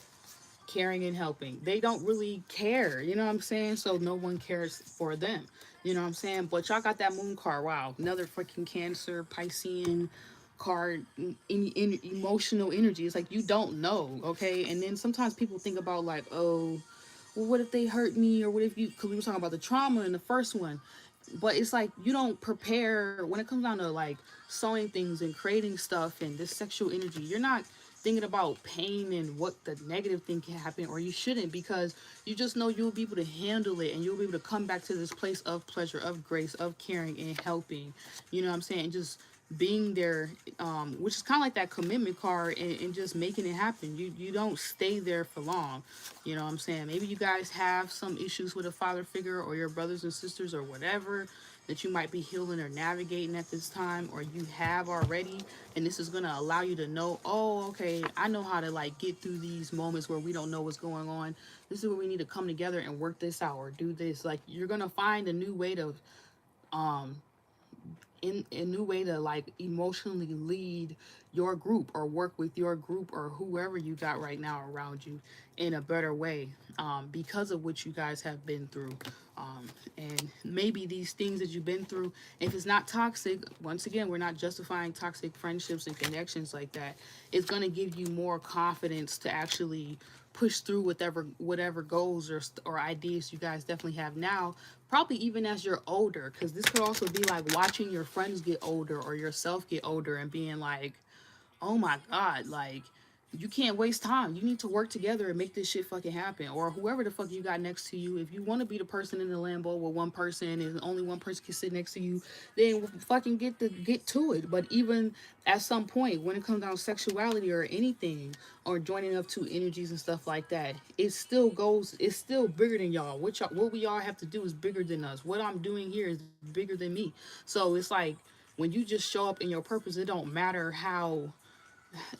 caring and helping. They don't really care, you know what I'm saying? So no one cares for them, you know what I'm saying? But y'all got that moon card. Wow, another freaking Cancer, Piscean card, emotional energy. It's like you don't know, okay? And then sometimes people think about like, oh, well, what if they hurt me, or what if you? Because we were talking about the trauma in the first one, but it's like you don't prepare when it comes down to like sewing things and creating stuff and this sexual energy. You're not thinking about pain and what the negative thing can happen, or you shouldn't, because you just know you'll be able to handle it and you'll be able to come back to this place of pleasure, of grace, of caring and helping, you know what I'm saying, and just being there, which is kind of like that commitment card, and just making it happen. You don't stay there for long, you know what I'm saying. Maybe you guys have some issues with a father figure or your brothers and sisters or whatever that you might be healing or navigating at this time, or you have already, and this is going to allow you to know, oh, okay, I know how to like get through these moments where we don't know what's going on. This is where we need to come together and work this out or do this. Like you're going to find a new way to um in a new way to like emotionally lead your group or work with your group or whoever you got right now around you in a better way, because of what you guys have been through, and maybe these things that you've been through, if it's not toxic, once again, we're not justifying toxic friendships and connections like that, it's going to give you more confidence to actually push through whatever goals or ideas you guys definitely have now, probably even as you're older, because this could also be like watching your friends get older or yourself get older and being like, oh my god, like you can't waste time. You need to work together and make this shit fucking happen. Or whoever the fuck you got next to you. If you want to be the person in the Lambo with one person and only one person can sit next to you, then fucking get to it. But even at some point, when it comes down to sexuality or anything, or joining up to energies and stuff like that, it still goes. It's still bigger than y'all. What we all have to do is bigger than us. What I'm doing here is bigger than me. So it's like when you just show up in your purpose, it don't matter how,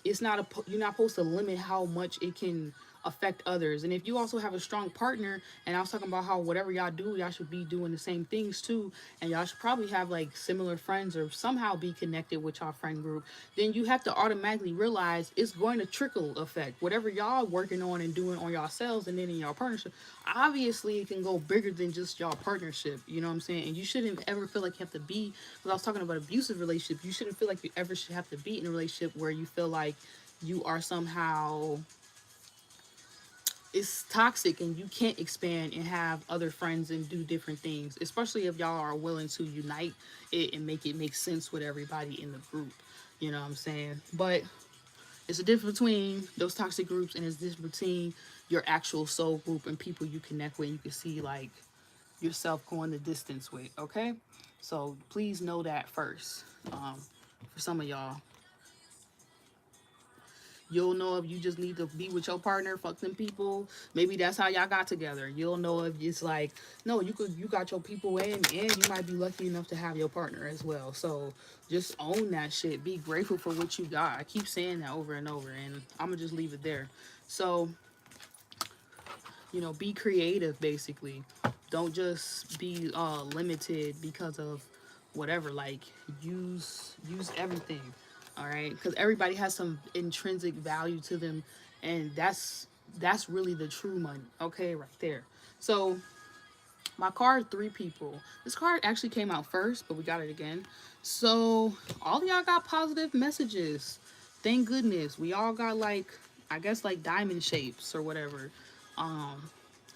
it's not you're not supposed to limit how much it can affect others. And if you also have a strong partner, and I was talking about how whatever y'all do, y'all should be doing the same things too, and y'all should probably have like similar friends or somehow be connected with y'all friend group, then you have to automatically realize it's going to trickle effect whatever y'all working on and doing on yourselves and then in your partnership. Obviously it can go bigger than just y'all partnership, you know what I'm saying. And you shouldn't ever feel like you have to be, because I was talking about abusive relationship, you shouldn't feel like you ever should have to be in a relationship where you feel like you are somehow, it's toxic and you can't expand and have other friends and do different things, especially if y'all are willing to unite it and make it make sense with everybody in the group, you know what I'm saying. But it's a difference between those toxic groups, and it's different between your actual soul group and people you connect with and you can see like yourself going the distance with, okay. So please know that first. For some of y'all, you'll know if you just need to be with your partner, fuck them people. Maybe that's how y'all got together. You'll know if it's like, no, you got your people and you might be lucky enough to have your partner as well. So just own that shit. Be grateful for what you got. I keep saying that over and over, and I'm gonna just leave it there. So, be creative basically. Don't just be limited because of whatever. Like use everything. All right, because everybody has some intrinsic value to them, and that's really the true money. Okay, right there. So my card, three people. This card actually came out first, but we got it again. So all of y'all got positive messages. Thank goodness. We all got like, I guess like diamond shapes or whatever. Um,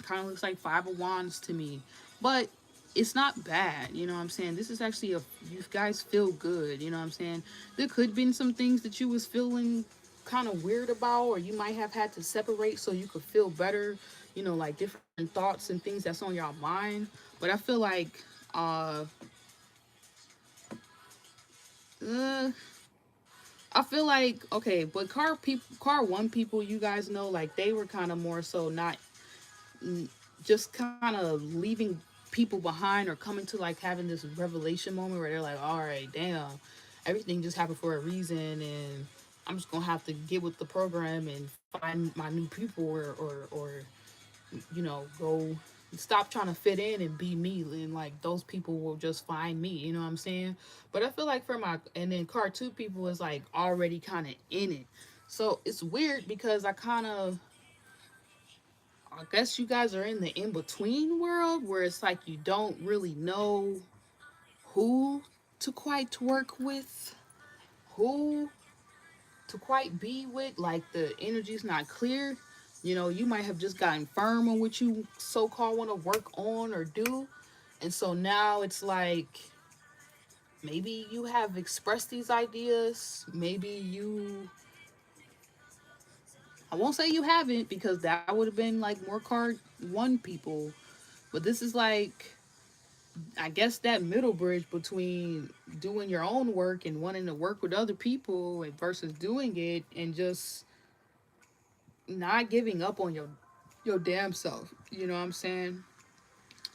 Kind of looks like five of wands to me, but it's not bad. You know what I'm saying? This is actually a, you guys feel good. You know what I'm saying? There could have been some things that you was feeling kind of weird about, or you might have had to separate so you could feel better, you know, like different thoughts and things that's on your mind. But I feel like uh uh I feel like, okay, but car one people, you guys know, like they were kind of more so not just kind of leaving people behind or coming to like having this revelation moment where they're like, all right, damn, everything just happened for a reason, and I'm just gonna have to get with the program and find my new people, or you know, go stop trying to fit in and be me, and like those people will just find me, you know what I'm saying? But I feel like for my, and then card two people is like already kind of in it, so it's weird because I guess you guys are in the in between world where it's like you don't really know who to quite work with, who to quite be with. Like the energy's not clear. You know, you might have just gotten firm on what you so called want to work on or do. And so now it's like maybe you have expressed these ideas. Maybe you, I won't say you haven't because that would have been like more card one people. But this is like, I guess that middle bridge between doing your own work and wanting to work with other people versus doing it and just not giving up on your damn self. You know what I'm saying?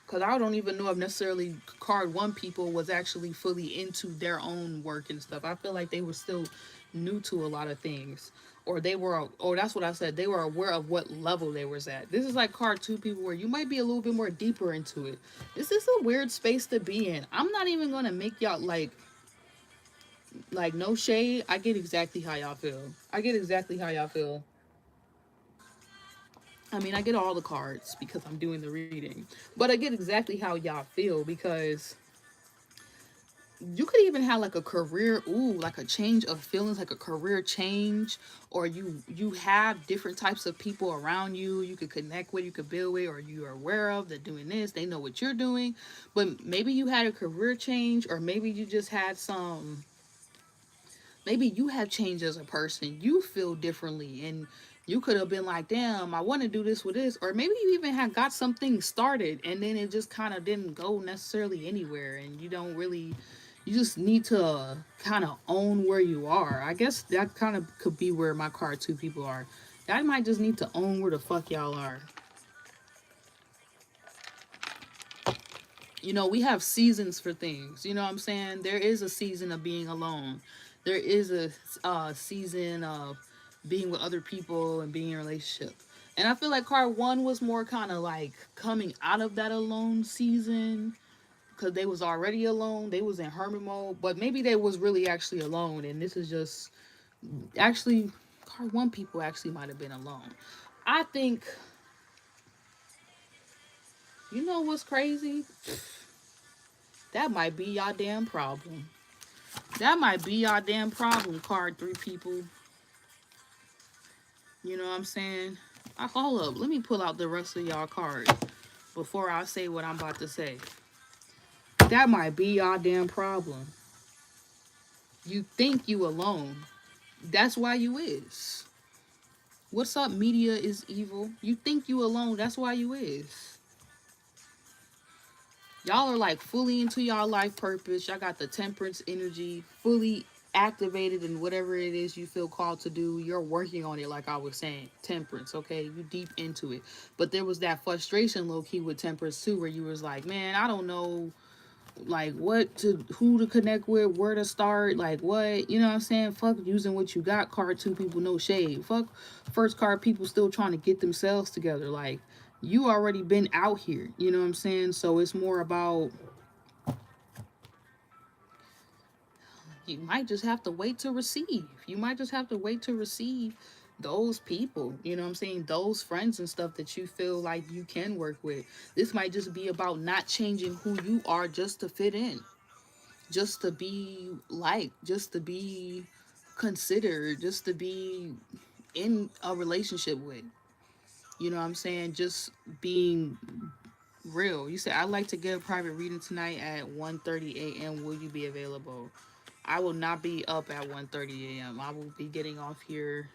Because I don't even know if necessarily card one people was actually fully into their own work and stuff. I feel like they were still new to a lot of things, or they were, or that's what I said, they were aware of what level they was at. This is like card two people where you might be a little bit more deeper into it. This is a weird space to be in. I'm not even gonna make y'all like no shade. I get exactly how y'all feel. I get exactly how y'all feel. I mean, I get all the cards because I'm doing the reading, but I get exactly how y'all feel because you could even have like a career, ooh, like a change of feelings, like a career change, or you have different types of people around you you could connect with, you could build with, or you are aware of. They're doing this, they know what you're doing, but maybe you had a career change, or maybe you just had some, maybe you have changed as a person, you feel differently, and you could have been like, damn, I want to do this with this, or maybe you even had got something started and then it just kind of didn't go necessarily anywhere, and you don't really, you just need to kind of own where you are. I guess that kind of could be where my card two people are. That might just need to own where the fuck y'all are. You know, we have seasons for things. You know what I'm saying? There is a season of being alone. There is a season of being with other people and being in a relationship. And I feel like card one was more kind of like coming out of that alone season because they was already alone. They was in hermit mode, but maybe they was really actually alone. And this is just actually card one people actually might have been alone. I think, you know what's crazy? That might be y'all damn problem. That might be y'all damn problem, card three people. You know what I'm saying? Hold up. Let me pull out the rest of y'all cards before I say what I'm about to say. That might be y'all damn problem. You think you alone. That's why you is. What's up, media is evil? You think you alone. That's why you is. Y'all are like fully into y'all life purpose. Y'all got the temperance energy fully activated in whatever it is you feel called to do. You're working on it, like I was saying. Temperance, okay? You deep into it. But there was that frustration low key with temperance too, where you was like, man, I don't know like what to, who to connect with, where to start, like what, you know what I'm saying? Fuck using what you got, card two people, no shade. Fuck first card people still trying to get themselves together. Like you already been out here, you know what I'm saying? So it's more about you might just have to wait to receive. You might just have to wait to receive those people, you know what I'm saying? Those friends and stuff that you feel like you can work with. This might just be about not changing who you are just to fit in, just to be liked, just to be considered, just to be in a relationship with. You know what I'm saying? Just being real. You said, I'd like to get a private reading tonight at 1:30 a.m. Will you be available? I will not be up at 1:30 a.m. I will be getting off here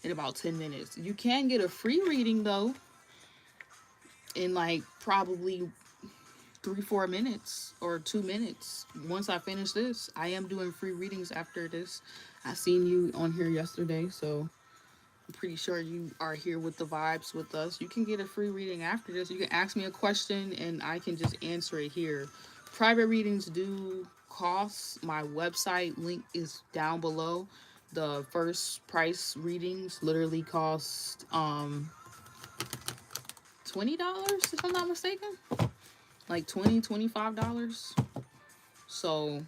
in about 10 minutes. You can get a free reading though in like probably 3-4 minutes or 2 minutes. Once I finish this, I am doing free readings after this. I seen you on here yesterday, so I'm pretty sure you are here with the vibes with us. You can get a free reading after this. You can ask me a question and I can just answer it here. Private readings do cost. My website link is down below. The first price readings literally cost $20 if I'm not mistaken. Like $25. So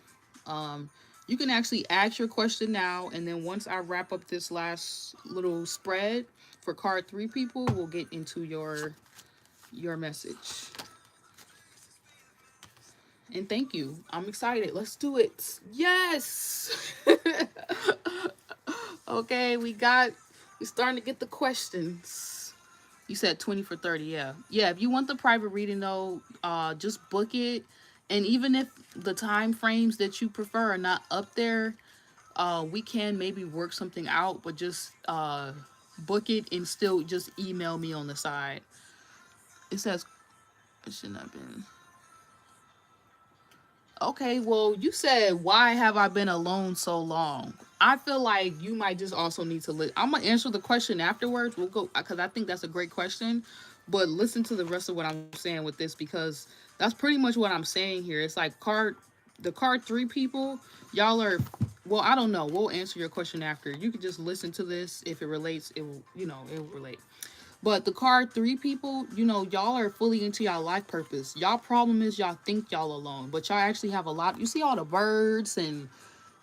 you can actually ask your question now, and then once I wrap up this last little spread for card 3 people, we'll get into your message. And thank you. I'm excited. Let's do it. Yes. Okay, we're starting to get the questions. You said 20 for 30, yeah. Yeah, if you want the private reading though, just book it. And even if the time frames that you prefer are not up there, we can maybe work something out, but just book it and still just email me on the side. It says it shouldn't have been. Okay, well, you said, why have I been alone so long? I feel like you might just also need to I'm going to answer the question afterwards. We'll go, because I think that's a great question. But listen to the rest of what I'm saying with this, because that's pretty much what I'm saying here. It's like the card 3 people, y'all are, well, I don't know. We'll answer your question after. You can just listen to this. If it relates, it will, it will relate. But the card 3 people, y'all are fully into y'all life purpose. Y'all problem is y'all think y'all alone, but y'all actually have a lot. You see all the birds and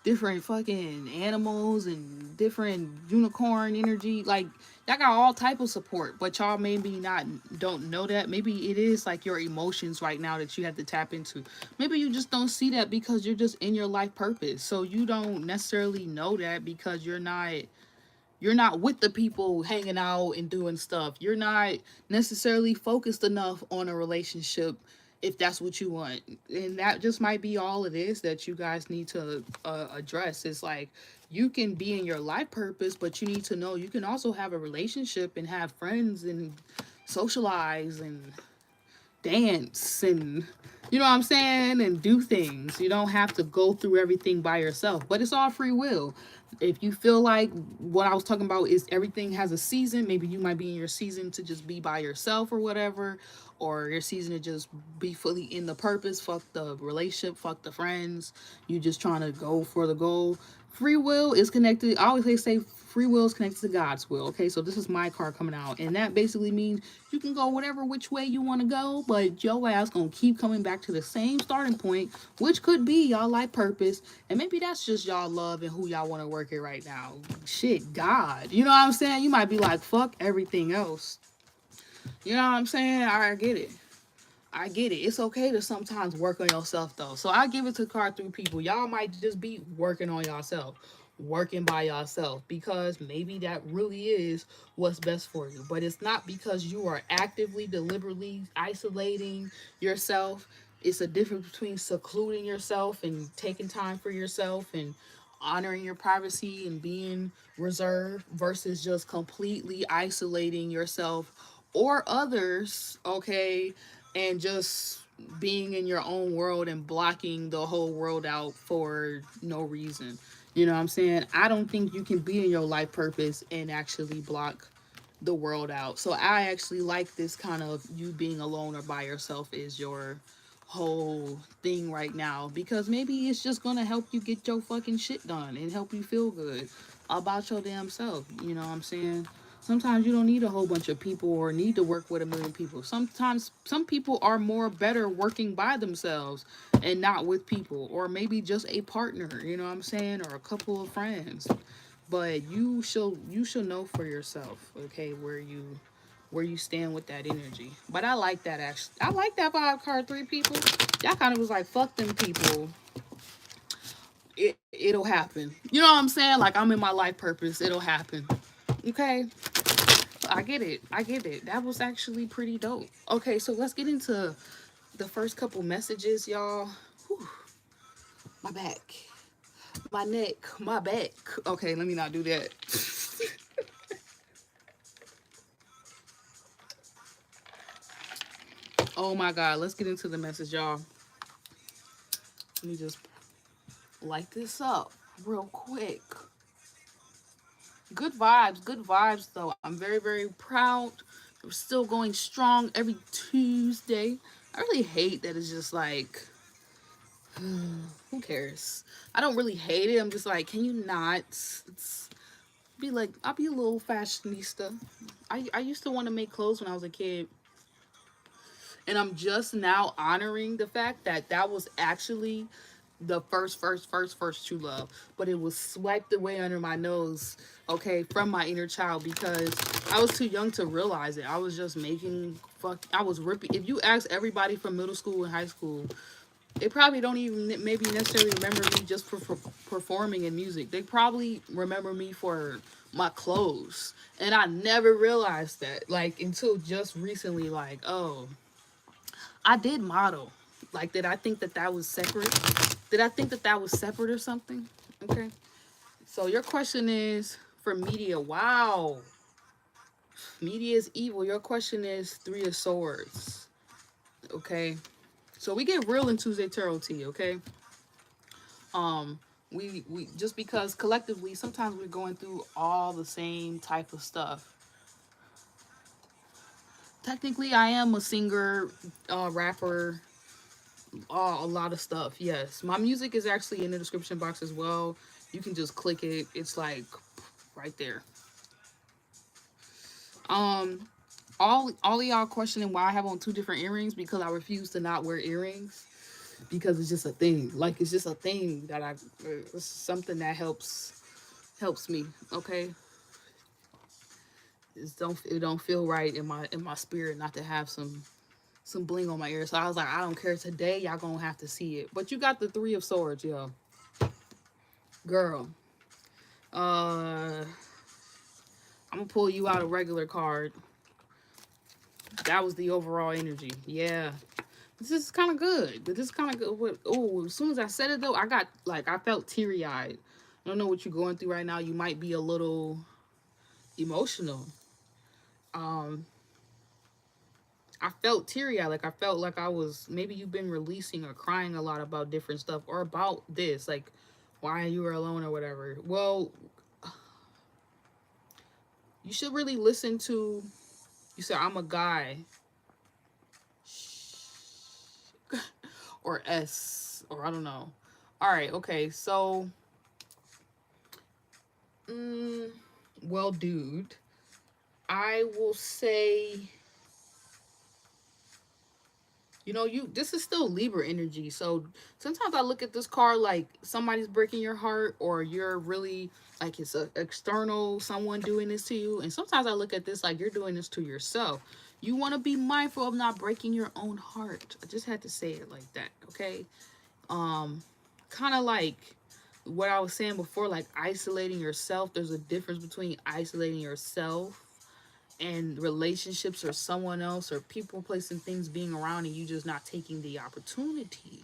different fucking animals and different unicorn energy. Like, y'all got all type of support, but y'all maybe don't know that. Maybe it is like your emotions right now that you have to tap into. Maybe you just don't see that because you're just in your life purpose. So you don't necessarily know that because you're not with the people hanging out and doing stuff. You're not necessarily focused enough on a relationship if that's what you want. And that just might be all it is that you guys need to address. It's like, you can be in your life purpose, but you need to know you can also have a relationship and have friends and socialize and dance and, you know what I'm saying, and do things. You don't have to go through everything by yourself, but it's all free will. If you feel like what I was talking about is everything has a season, maybe you might be in your season to just be by yourself or whatever, or your season to just be fully in the purpose. Fuck the relationship, fuck the friends. You just trying to go for the goal. Free will is connected. I always say free will is connected to God's will. Okay, so this is my card coming out, and that basically means you can go whatever which way you want to go, but your ass gonna keep coming back to the same starting point, which could be y'all life purpose, and maybe that's just y'all love and who y'all want to work it right now. Shit, God, you know what I'm saying? You might be like, fuck everything else. You know what I'm saying? I get it. I get it. It's okay to sometimes work on yourself though. So I give it to card 3 people. Y'all might just be working on yourself, working by yourself, because maybe that really is what's best for you. But it's not because you are actively, deliberately isolating yourself. It's a difference between secluding yourself and taking time for yourself and honoring your privacy and being reserved versus just completely isolating yourself or others, okay, and just being in your own world and blocking the whole world out for no reason. You know what I'm saying? I don't think you can be in your life purpose and actually block the world out. So I actually like this kind of you being alone or by yourself is your whole thing right now, because maybe it's just gonna help you get your fucking shit done and help you feel good about your damn self. You know what I'm saying? Sometimes you don't need a whole bunch of people or need to work with a million people. Sometimes some people are more better working by themselves and not with people, or maybe just a partner, you know what I'm saying, or a couple of friends. But you shall know for yourself, okay, where you stand with that energy. But I like that, actually. I like that 5 card 3 people. Y'all kind of was like, fuck them people. It'll happen. You know what I'm saying? Like, I'm in my life purpose. It'll happen. Okay. I get it. I get it. That was actually pretty dope. Okay, so let's get into the first couple messages, y'all. Whew, my back, my neck, my back. Okay, let me not do that. Oh my God, let's get into the message, y'all. Let me just light this up real quick. Good vibes though. I'm very, very proud. We're still going strong every Tuesday. I really hate that it's just like, who cares? I don't really hate it. I'm just like, can you not? Be like, I'll be a little fashionista. I used to want to make clothes when I was a kid. And I'm just now honoring the fact that that was actually the first true love. But it was swiped away under my nose, okay, from my inner child because I was too young to realize it. I was just making I was ripping. If you ask everybody from middle school and high school, they probably don't even maybe necessarily remember me just for performing in music. They probably remember me for my clothes. And I never realized that, like, until just recently, like, oh, I did model. Like, did I think that that was separate? Did I think that that was separate or something? Okay. So your question is for media. Wow. Media is evil. Your question is 3 of Swords. Okay. So we get real in Tuesday Tarot Tea, okay? Um, we just because collectively sometimes we're going through all the same type of stuff. Technically, I am a singer, rapper, a lot of stuff. Yes, my music is actually in the description box as well. You can just click it. It's like right there. Um, all of y'all questioning why I have on 2 different earrings because I refuse to not wear earrings because it's just a thing. Like it's just a thing that it's something that helps me. Okay, it don't feel right in my spirit not to have some bling on my ear. So I was like, I don't care today. Y'all gonna have to see it. But you got the 3 of Swords, yo, girl. I'm gonna pull you out a regular card. That was the overall energy. Yeah. This is kind of good. But this is kind of good. Oh, as soon as I said it though, I felt teary eyed. I don't know what you're going through right now. You might be a little emotional. Um, I felt teary eyed. Like I felt like I was maybe you've been releasing or crying a lot about different stuff or about this, like why you were alone or whatever. Well, you should really listen to. You said I'm a guy. Or S, or I don't know. All right, okay, so, well, dude, I will say, this is still Libra energy. So sometimes I look at this card like somebody's breaking your heart, or you're really like it's a external someone doing this to you. And sometimes I look at this like you're doing this to yourself. You want to be mindful of not breaking your own heart. I just had to say it like that, okay? Kind of like what I was saying before, like isolating yourself. There's a difference between isolating yourself and relationships or someone else or people, placing things being around and you just not taking the opportunity.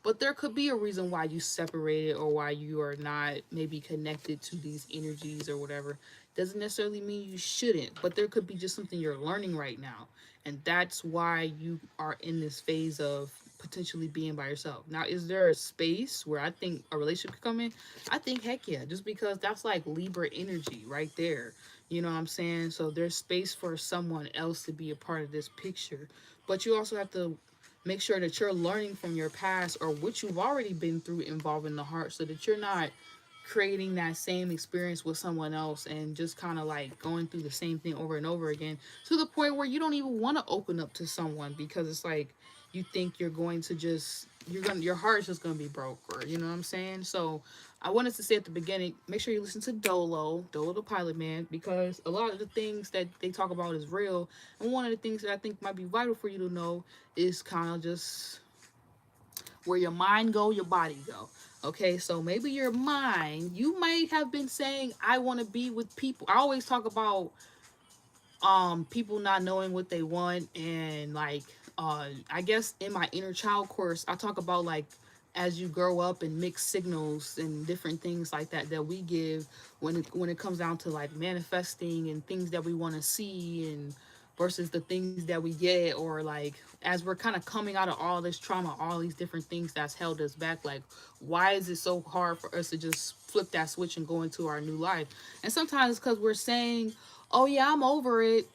But there could be a reason why you separated or why you are not maybe connected to these energies or whatever. Doesn't necessarily mean you shouldn't, but there could be just something you're learning right now. And that's why you are in this phase of potentially being by yourself. Now, is there a space where I think a relationship could come in? I think heck yeah, just because that's like Libra energy right there. You know what I'm saying? So there's space for someone else to be a part of this picture. But you also have to make sure that you're learning from your past or what you've already been through involving the heart so that you're not creating that same experience with someone else and just kind of like going through the same thing over and over again, to the point where you don't even want to open up to someone because it's like you think you're going to just your heart's just gonna be broke, or you know what I'm saying. So I wanted to say at the beginning, make sure you listen to Dolo the Pilot Man, because a lot of the things that they talk about is real. And one of the things that I think might be vital for you to know is kind of just where your mind go, your body go. Okay, so maybe your mind, you might have been saying, I want to be with people. I always talk about people not knowing what they want, and like I guess in my inner child course I talk about like as you grow up and mixed signals and different things like that that we give when it comes down to like manifesting and things that we want to see, and versus the things that we get, or like as we're kind of coming out of all this trauma, all these different things that's held us back, like why is it so hard for us to just flip that switch and go into our new life. And sometimes it's because we're saying, oh yeah, I'm over it,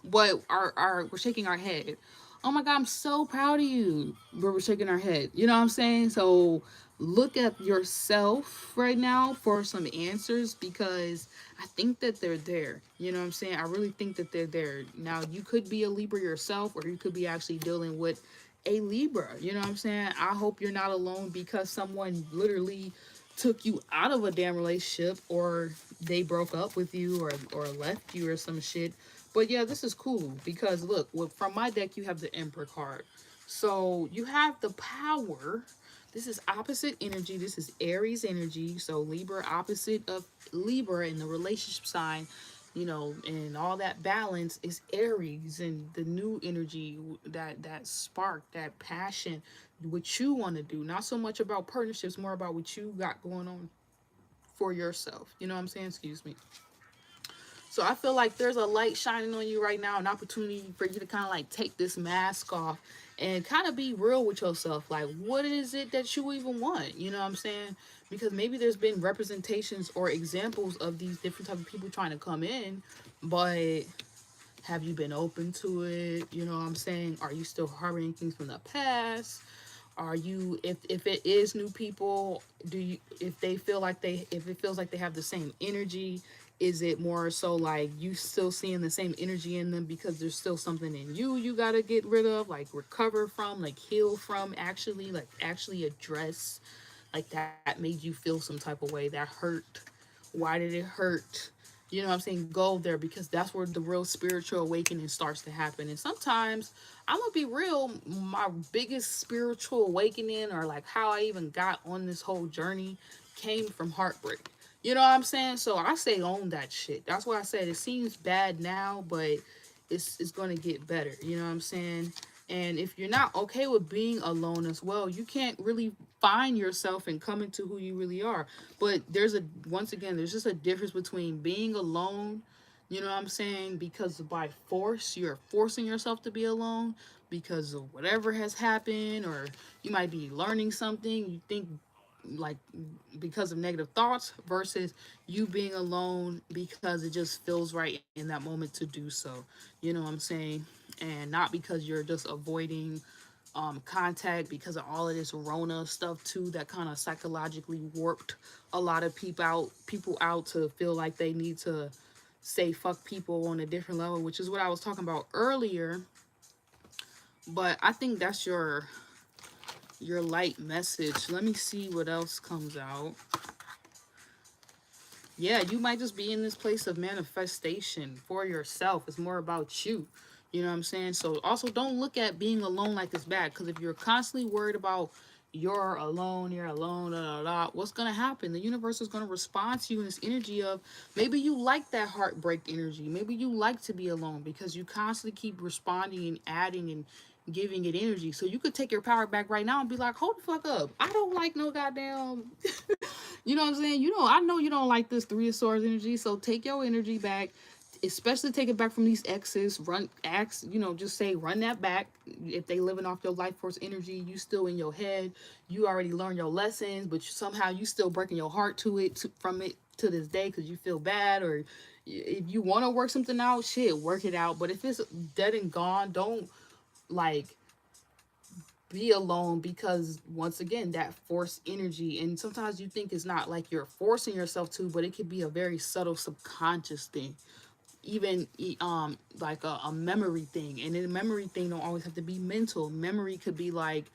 but our we're shaking our head. Oh my god, I'm so proud of you, but we're shaking our head. You know what I'm saying? So look at yourself right now for some answers, because I think that they're there. You know what I'm saying? I really think that they're there. Now you could be a Libra yourself, or you could be actually dealing with a Libra. You know what I'm saying? I hope you're not alone because someone literally took you out of a damn relationship, or they broke up with you, or left you or some shit. But yeah, this is cool because look, from my deck you have the Emperor card. So you have the power. This is opposite energy. This is Aries energy. So Libra, opposite of Libra in the relationship sign, you know, and all that balance is Aries, and the new energy, that spark, that passion, what you want to do. Not so much about partnerships, more about what you got going on for yourself. You know what I'm saying? Excuse me. So I feel like there's a light shining on you right now, an opportunity for you to kind of like take this mask off and kind of be real with yourself. Like, what is it that you even want? You know what I'm saying? Because maybe there's been representations or examples of these different type of people trying to come in, but have you been open to it? You know what I'm saying? Are you still harboring things from the past? Are you, if it is new people, do you, if they feel like they, if it feels like they have the same energy, is it more so like you still seeing the same energy in them because there's still something in you got to get rid of, like recover from, like heal from, actually, like actually address, like that made you feel some type of way, that hurt, why did it hurt? You know what I'm saying? Go there, because that's where the real spiritual awakening starts to happen. And sometimes, I'm gonna be real, my biggest spiritual awakening, or like how I even got on this whole journey, came from heartbreak. You know what I'm saying? So I say own that shit. That's why I said it seems bad now, but it's gonna get better. You know what I'm saying? And if you're not okay with being alone as well, you can't really find yourself and come into who you really are. But there's a, once again, there's just a difference between being alone, you know what I'm saying, because by force, you're forcing yourself to be alone because of whatever has happened, or you might be learning something, you think, like, because of negative thoughts, versus you being alone because it just feels right in that moment to do so. You know what I'm saying? And not because you're just avoiding contact because of all of this Rona stuff too, that kind of psychologically warped a lot of people out to feel like they need to say fuck people on a different level, which is what I was talking about earlier. But I think that's your light message. Let me see what else comes out. Yeah, you might just be in this place of manifestation for yourself. It's more about you. You know what I'm saying? So also don't look at being alone like it's bad. Because if you're constantly worried about you're alone, da, da, da, what's going to happen? The universe is going to respond to you in this energy of, maybe you like that heartbreak energy. Maybe you like to be alone because you constantly keep responding and adding and giving it energy. So you could take your power back right now and be like, hold the fuck up. I don't like no goddamn you know what I'm saying? You know, I know you don't like this Three of Swords energy, so take your energy back, especially take it back from these exes. Run, ask, you know, just say, run that back. If they living off your life force energy, you still in your head. You already learned your lessons, but somehow you still breaking your heart to it, from it to this day, because you feel bad, or if you want to work something out, shit, work it out. But if it's dead and gone, don't like be alone, because once again, that forced energy, and sometimes you think it's not like you're forcing yourself to, but it could be a very subtle subconscious thing, even like a memory thing. And then a memory thing don't always have to be mental. Memory could be like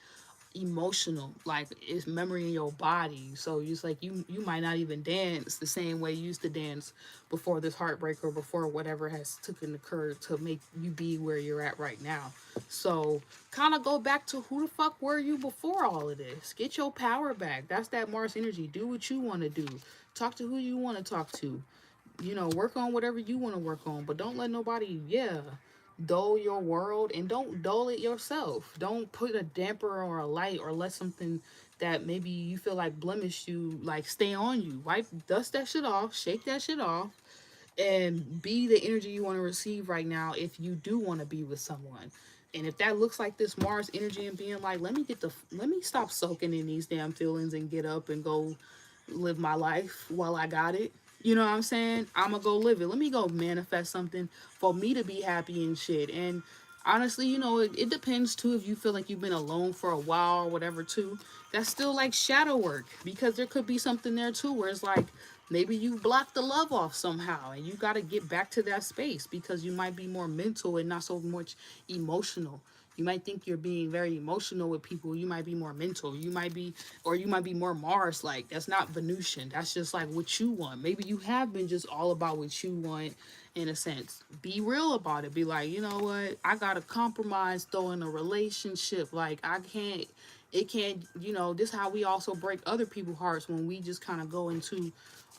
emotional, like it's memory in your body. So it's like you might not even dance the same way you used to dance before this heartbreak, or before whatever has taken occurred to make you be where you're at right now. So kind of go back to who the fuck were you before all of this. Get your power back. That's that Mars energy. Do what you want to do. Talk to who you want to talk to. Work on whatever you want to work on, but don't let nobody, dull your world, and don't dull it yourself. Don't put a damper or a light, or let something that maybe you feel like blemish you, like stay on you. Wipe, dust that shit off, shake that shit off, and be the energy you want to receive right now if you do want to be with someone. And if that looks like this Mars energy and being like, let me stop soaking in these damn feelings and get up and go live my life while I got it. You know what I'm saying? I'm gonna go live it. Let me go manifest something for me to be happy and shit. And honestly, it depends too, if you feel like you've been alone for a while or whatever too. That's still like shadow work, because there could be something there too where it's like maybe you blocked the love off somehow, and you got to get back to that space, because you might be more mental and not so much emotional. You might think you're being very emotional with people. You might be more mental. You might be more Mars. Like, that's not Venusian. That's just like what you want. Maybe you have been just all about what you want, in a sense. Be real about it. Be like, you know what? I got to compromise though in a relationship. Like, it can't, this is how we also break other people's hearts, when we just kind of go into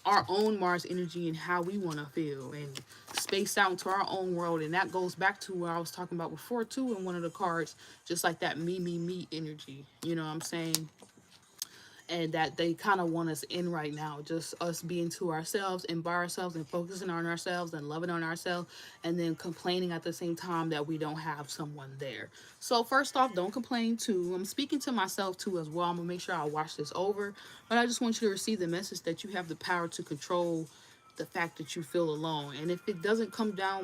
our own Mars energy and how we want to feel, and space out into our own world. And that goes back to what I was talking about before too in one of the cards, just like that me energy. You know what I'm saying? And that they kind of want us in right now, just us being to ourselves and by ourselves, and focusing on ourselves and loving on ourselves, and then complaining at the same time that we don't have someone there. So first off, don't complain too. I'm speaking to myself too as well. I'm gonna make sure I watch this over, but I just want you to receive the message that you have the power to control the fact that you feel alone. And if it doesn't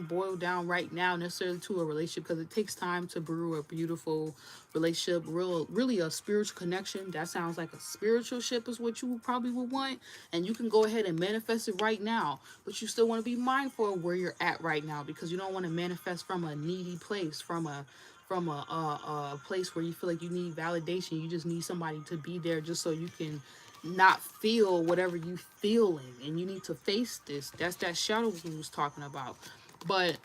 boil down right now necessarily to a relationship, because it takes time to brew a beautiful relationship, really a spiritual connection. That sounds like a spiritual ship is what you probably would want. And you can go ahead and manifest it right now, but you still want to be mindful of where you're at right now, because you don't want to manifest from a needy place, from a place where you feel like you need validation. You just need somebody to be there just so you can not feel whatever you feeling, and you need to face this. That's that shadow we was talking about. But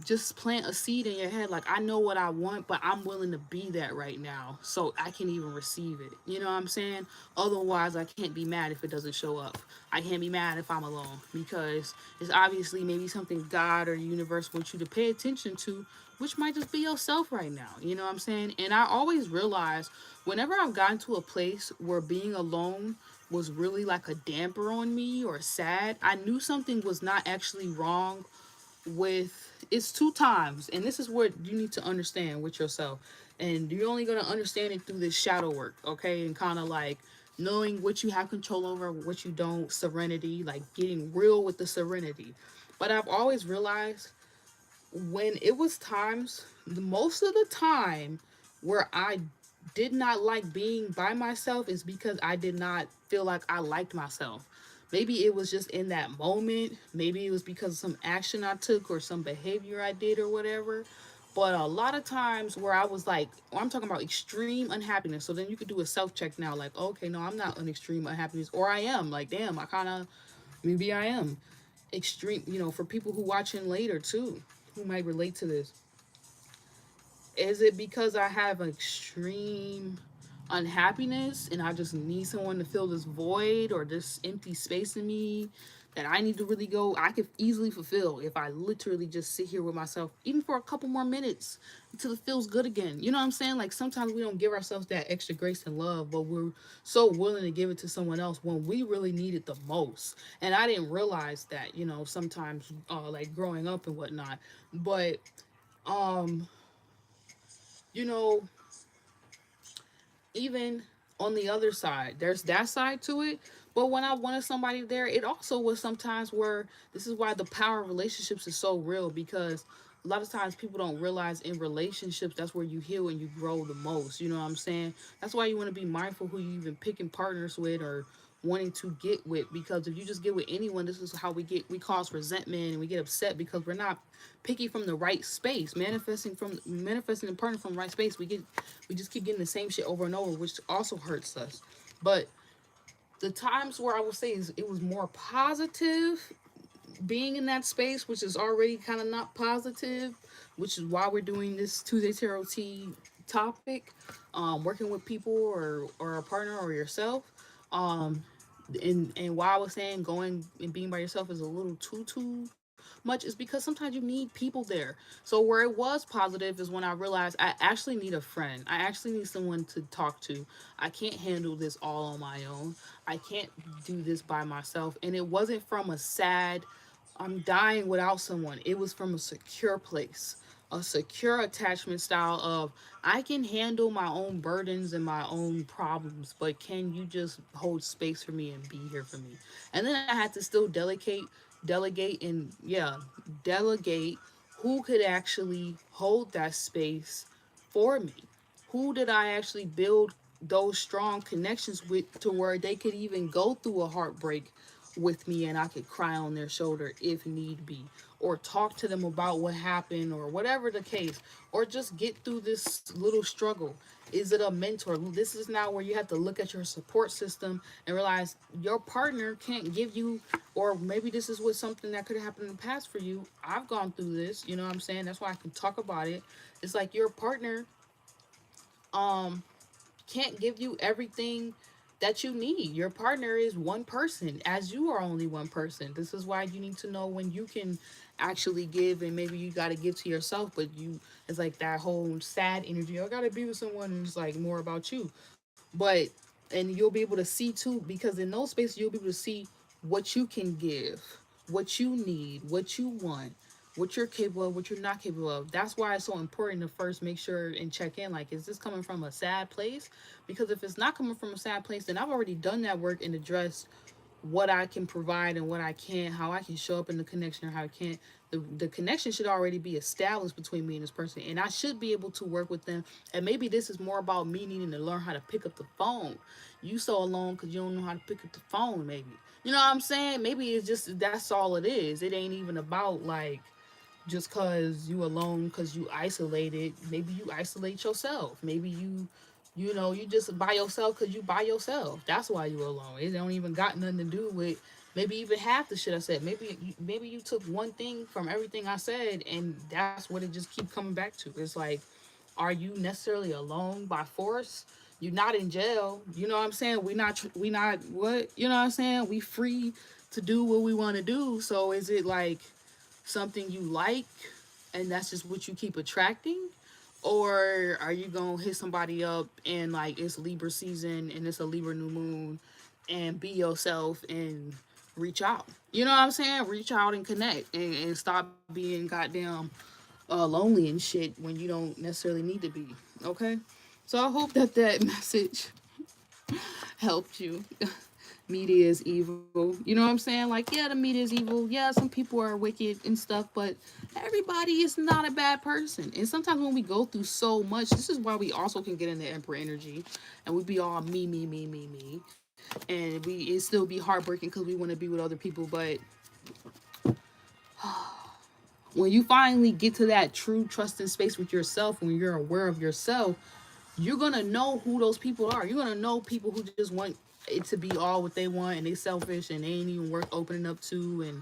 just plant a seed in your head, like, I know what I want, but I'm willing to be that right now so I can even receive it. You know what I'm saying? Otherwise, I can't be mad if it doesn't show up. I can't be mad if I'm alone, because it's obviously maybe something God or universe wants you to pay attention to, which might just be yourself right now. You know what I'm saying? And I always realize, whenever I've gotten to a place where being alone was really like a damper on me or sad, I knew something was not actually wrong with. It's two times, and this is what you need to understand with yourself, and you're only going to understand it through this shadow work, okay? And kind of like knowing what you have control over, what you don't, serenity, like getting real with the serenity. But I've always realized, when it was times, most of the time, where I did not like being by myself, is because I did not feel like I liked myself. Maybe it was just in that moment. Maybe it was because of some action I took or some behavior I did or whatever. But a lot of times where I was like, I'm talking about extreme unhappiness. So then you could do a self check now, like, okay, no, I'm not an extreme unhappiness, or I am. Like, damn, maybe I am extreme. For people who watching later too, who might relate to this, is it because I have an extreme unhappiness and I just need someone to fill this void or this empty space in me that I need to really go? I could easily fulfill if I literally just sit here with myself, even for a couple more minutes, until it feels good again. You know what I'm saying? Like, sometimes we don't give ourselves that extra grace and love, but we're so willing to give it to someone else when we really need it the most. And I didn't realize that, sometimes, like growing up and whatnot. But um you know, even on the other side, there's that side to it. But when I wanted somebody there, it also was sometimes where, this is why the power of relationships is so real, because a lot of times people don't realize in relationships that's where you heal and you grow the most. You know what I'm saying? That's why you want to be mindful who you even picking partners with or wanting to get with, because if you just get with anyone, this is how we cause resentment and we get upset because we're not picking from the right space, manifesting a partner from the right space. We just keep getting the same shit over and over, which also hurts us. But the times where I would say is it was more positive being in that space, which is already kind of not positive, which is why we're doing this Tuesday Tarot Tea topic, working with people or a partner or yourself. Um, and why I was saying going and being by yourself is a little too much is because sometimes you need people there. So where it was positive is when I realized I actually need a friend. I actually need someone to talk to. I can't handle this all on my own. I can't do this by myself. And it wasn't from a sad I'm dying without someone. It was from a secure place, a secure attachment style of I can handle my own burdens and my own problems, but can you just hold space for me and be here for me? And then I had to still delegate who could actually hold that space for me. Who did I actually build those strong connections with to where they could even go through a heartbreak with me and I could cry on their shoulder if need be, or talk to them about what happened or whatever the case, or just get through this little struggle. Is it a mentor? This is now where you have to look at your support system and realize your partner can't give you, or maybe this is what something that could have happened in the past for you. I've gone through this, you know what I'm saying? That's why I can talk about it. It's like your partner um can't give you everything that you need. Your partner is one person, as you are only one person. This is why you need to know when you can actually give, and maybe you got to give to yourself, but you, it's like that whole sad energy. I got to be with someone who's like more about you. But, and you'll be able to see too, because in those spaces, you'll be able to see what you can give, what you need, what you want, what you're capable of, what you're not capable of. That's why it's so important to first make sure and check in. Like, is this coming from a sad place? Because if it's not coming from a sad place, then I've already done that work and addressed what I can provide and what I can't, how I can show up in the connection or how I can't. The connection should already be established between me and this person, and I should be able to work with them. And maybe this is more about me needing to learn how to pick up the phone. You so alone because you don't know how to pick up the phone, maybe. You know what I'm saying? Maybe it's just that's all it is. It ain't even about like just cause you alone, cause you isolated. Maybe you isolate yourself. Maybe you know, you just by yourself cause you by yourself. That's why you alone. It don't even got nothing to do with maybe even half the shit I said. Maybe you took one thing from everything I said, and that's what it just keep coming back to. It's like, are you necessarily alone by force? You're not in jail. You know what I'm saying? We not what? You know what I'm saying? We free to do what we want to do. So is it like something you like and that's just what you keep attracting, or are you gonna hit somebody up and like it's Libra season and it's a Libra new moon and be yourself and reach out? You know what I'm saying? Reach out and connect and stop being goddamn lonely and shit when you don't necessarily need to be. Okay, so I hope that that message helped you. Media is evil. You know what I'm saying? Like, yeah, the media is evil. Yeah, some people are wicked and stuff, but everybody is not a bad person. And sometimes when we go through so much, this is why we also can get in the Emperor energy and we be all me. And it still be heartbreaking because we want to be with other people. But when you finally get to that true trust and space with yourself, when you're aware of yourself, you're gonna know who those people are. You're gonna know people who just want it to be all what they want and they selfish and they ain't even worth opening up to and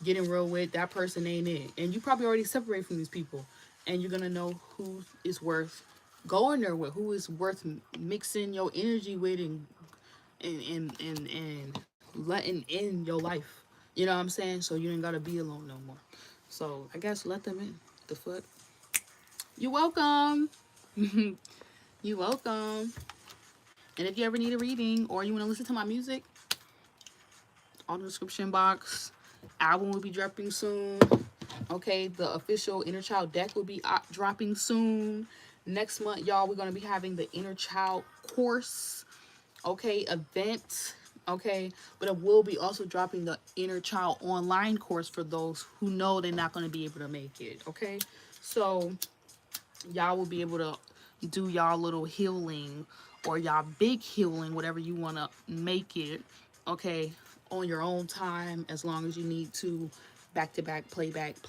getting real with. That person ain't it. And you probably already separate from these people. And you're gonna know who is worth going there with, who is worth mixing your energy with and letting in your life. You know what I'm saying? So you ain't gotta be alone no more. So I guess let them in. The fuck? You're welcome. You're welcome. And if you ever need a reading or you want to listen to my music, on the description box, album will be dropping soon. Okay, the official InnerChild deck will be dropping soon. Next month, y'all, we're going to be having the InnerChild course, okay, event. Okay, but I will be also dropping the Inner Child online course for those who know they're not going to be able to make it. Okay, so y'all will be able to do y'all little healing or y'all big healing, whatever you want to make it. Okay, on your own time, as long as you need to back, play back, play it back,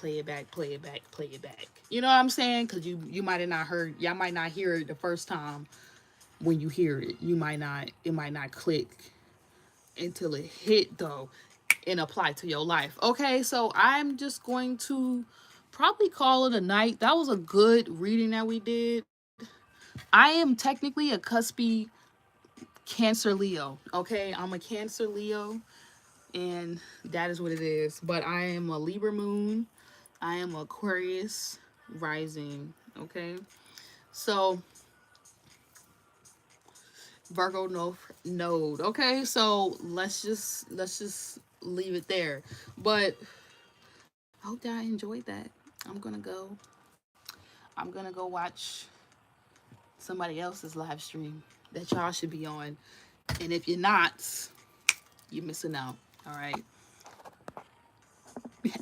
play it back, play it back. You know what I'm saying? Because you might have not heard, y'all might not hear it the first time. When you hear it, it might not click until it hit though and apply to your life. Okay, so I'm just going to probably call it a night. That was a good reading that we did. I am technically a cuspy Cancer Leo. Okay, I'm a Cancer Leo, and that is what it is. But I am a Libra moon. I am Aquarius rising. Okay, so Virgo node. Okay, so let's just leave it there. But I hope that I enjoyed that. I'm gonna go. I'm gonna go watch somebody else's live stream that y'all should be on. And if you're not, you're missing out. All right.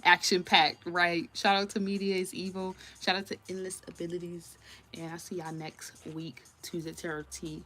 Action packed, right? Shout out to Media is Evil. Shout out to Endless Abilities. And I'll see y'all next week, Tuesday Tarot Tea.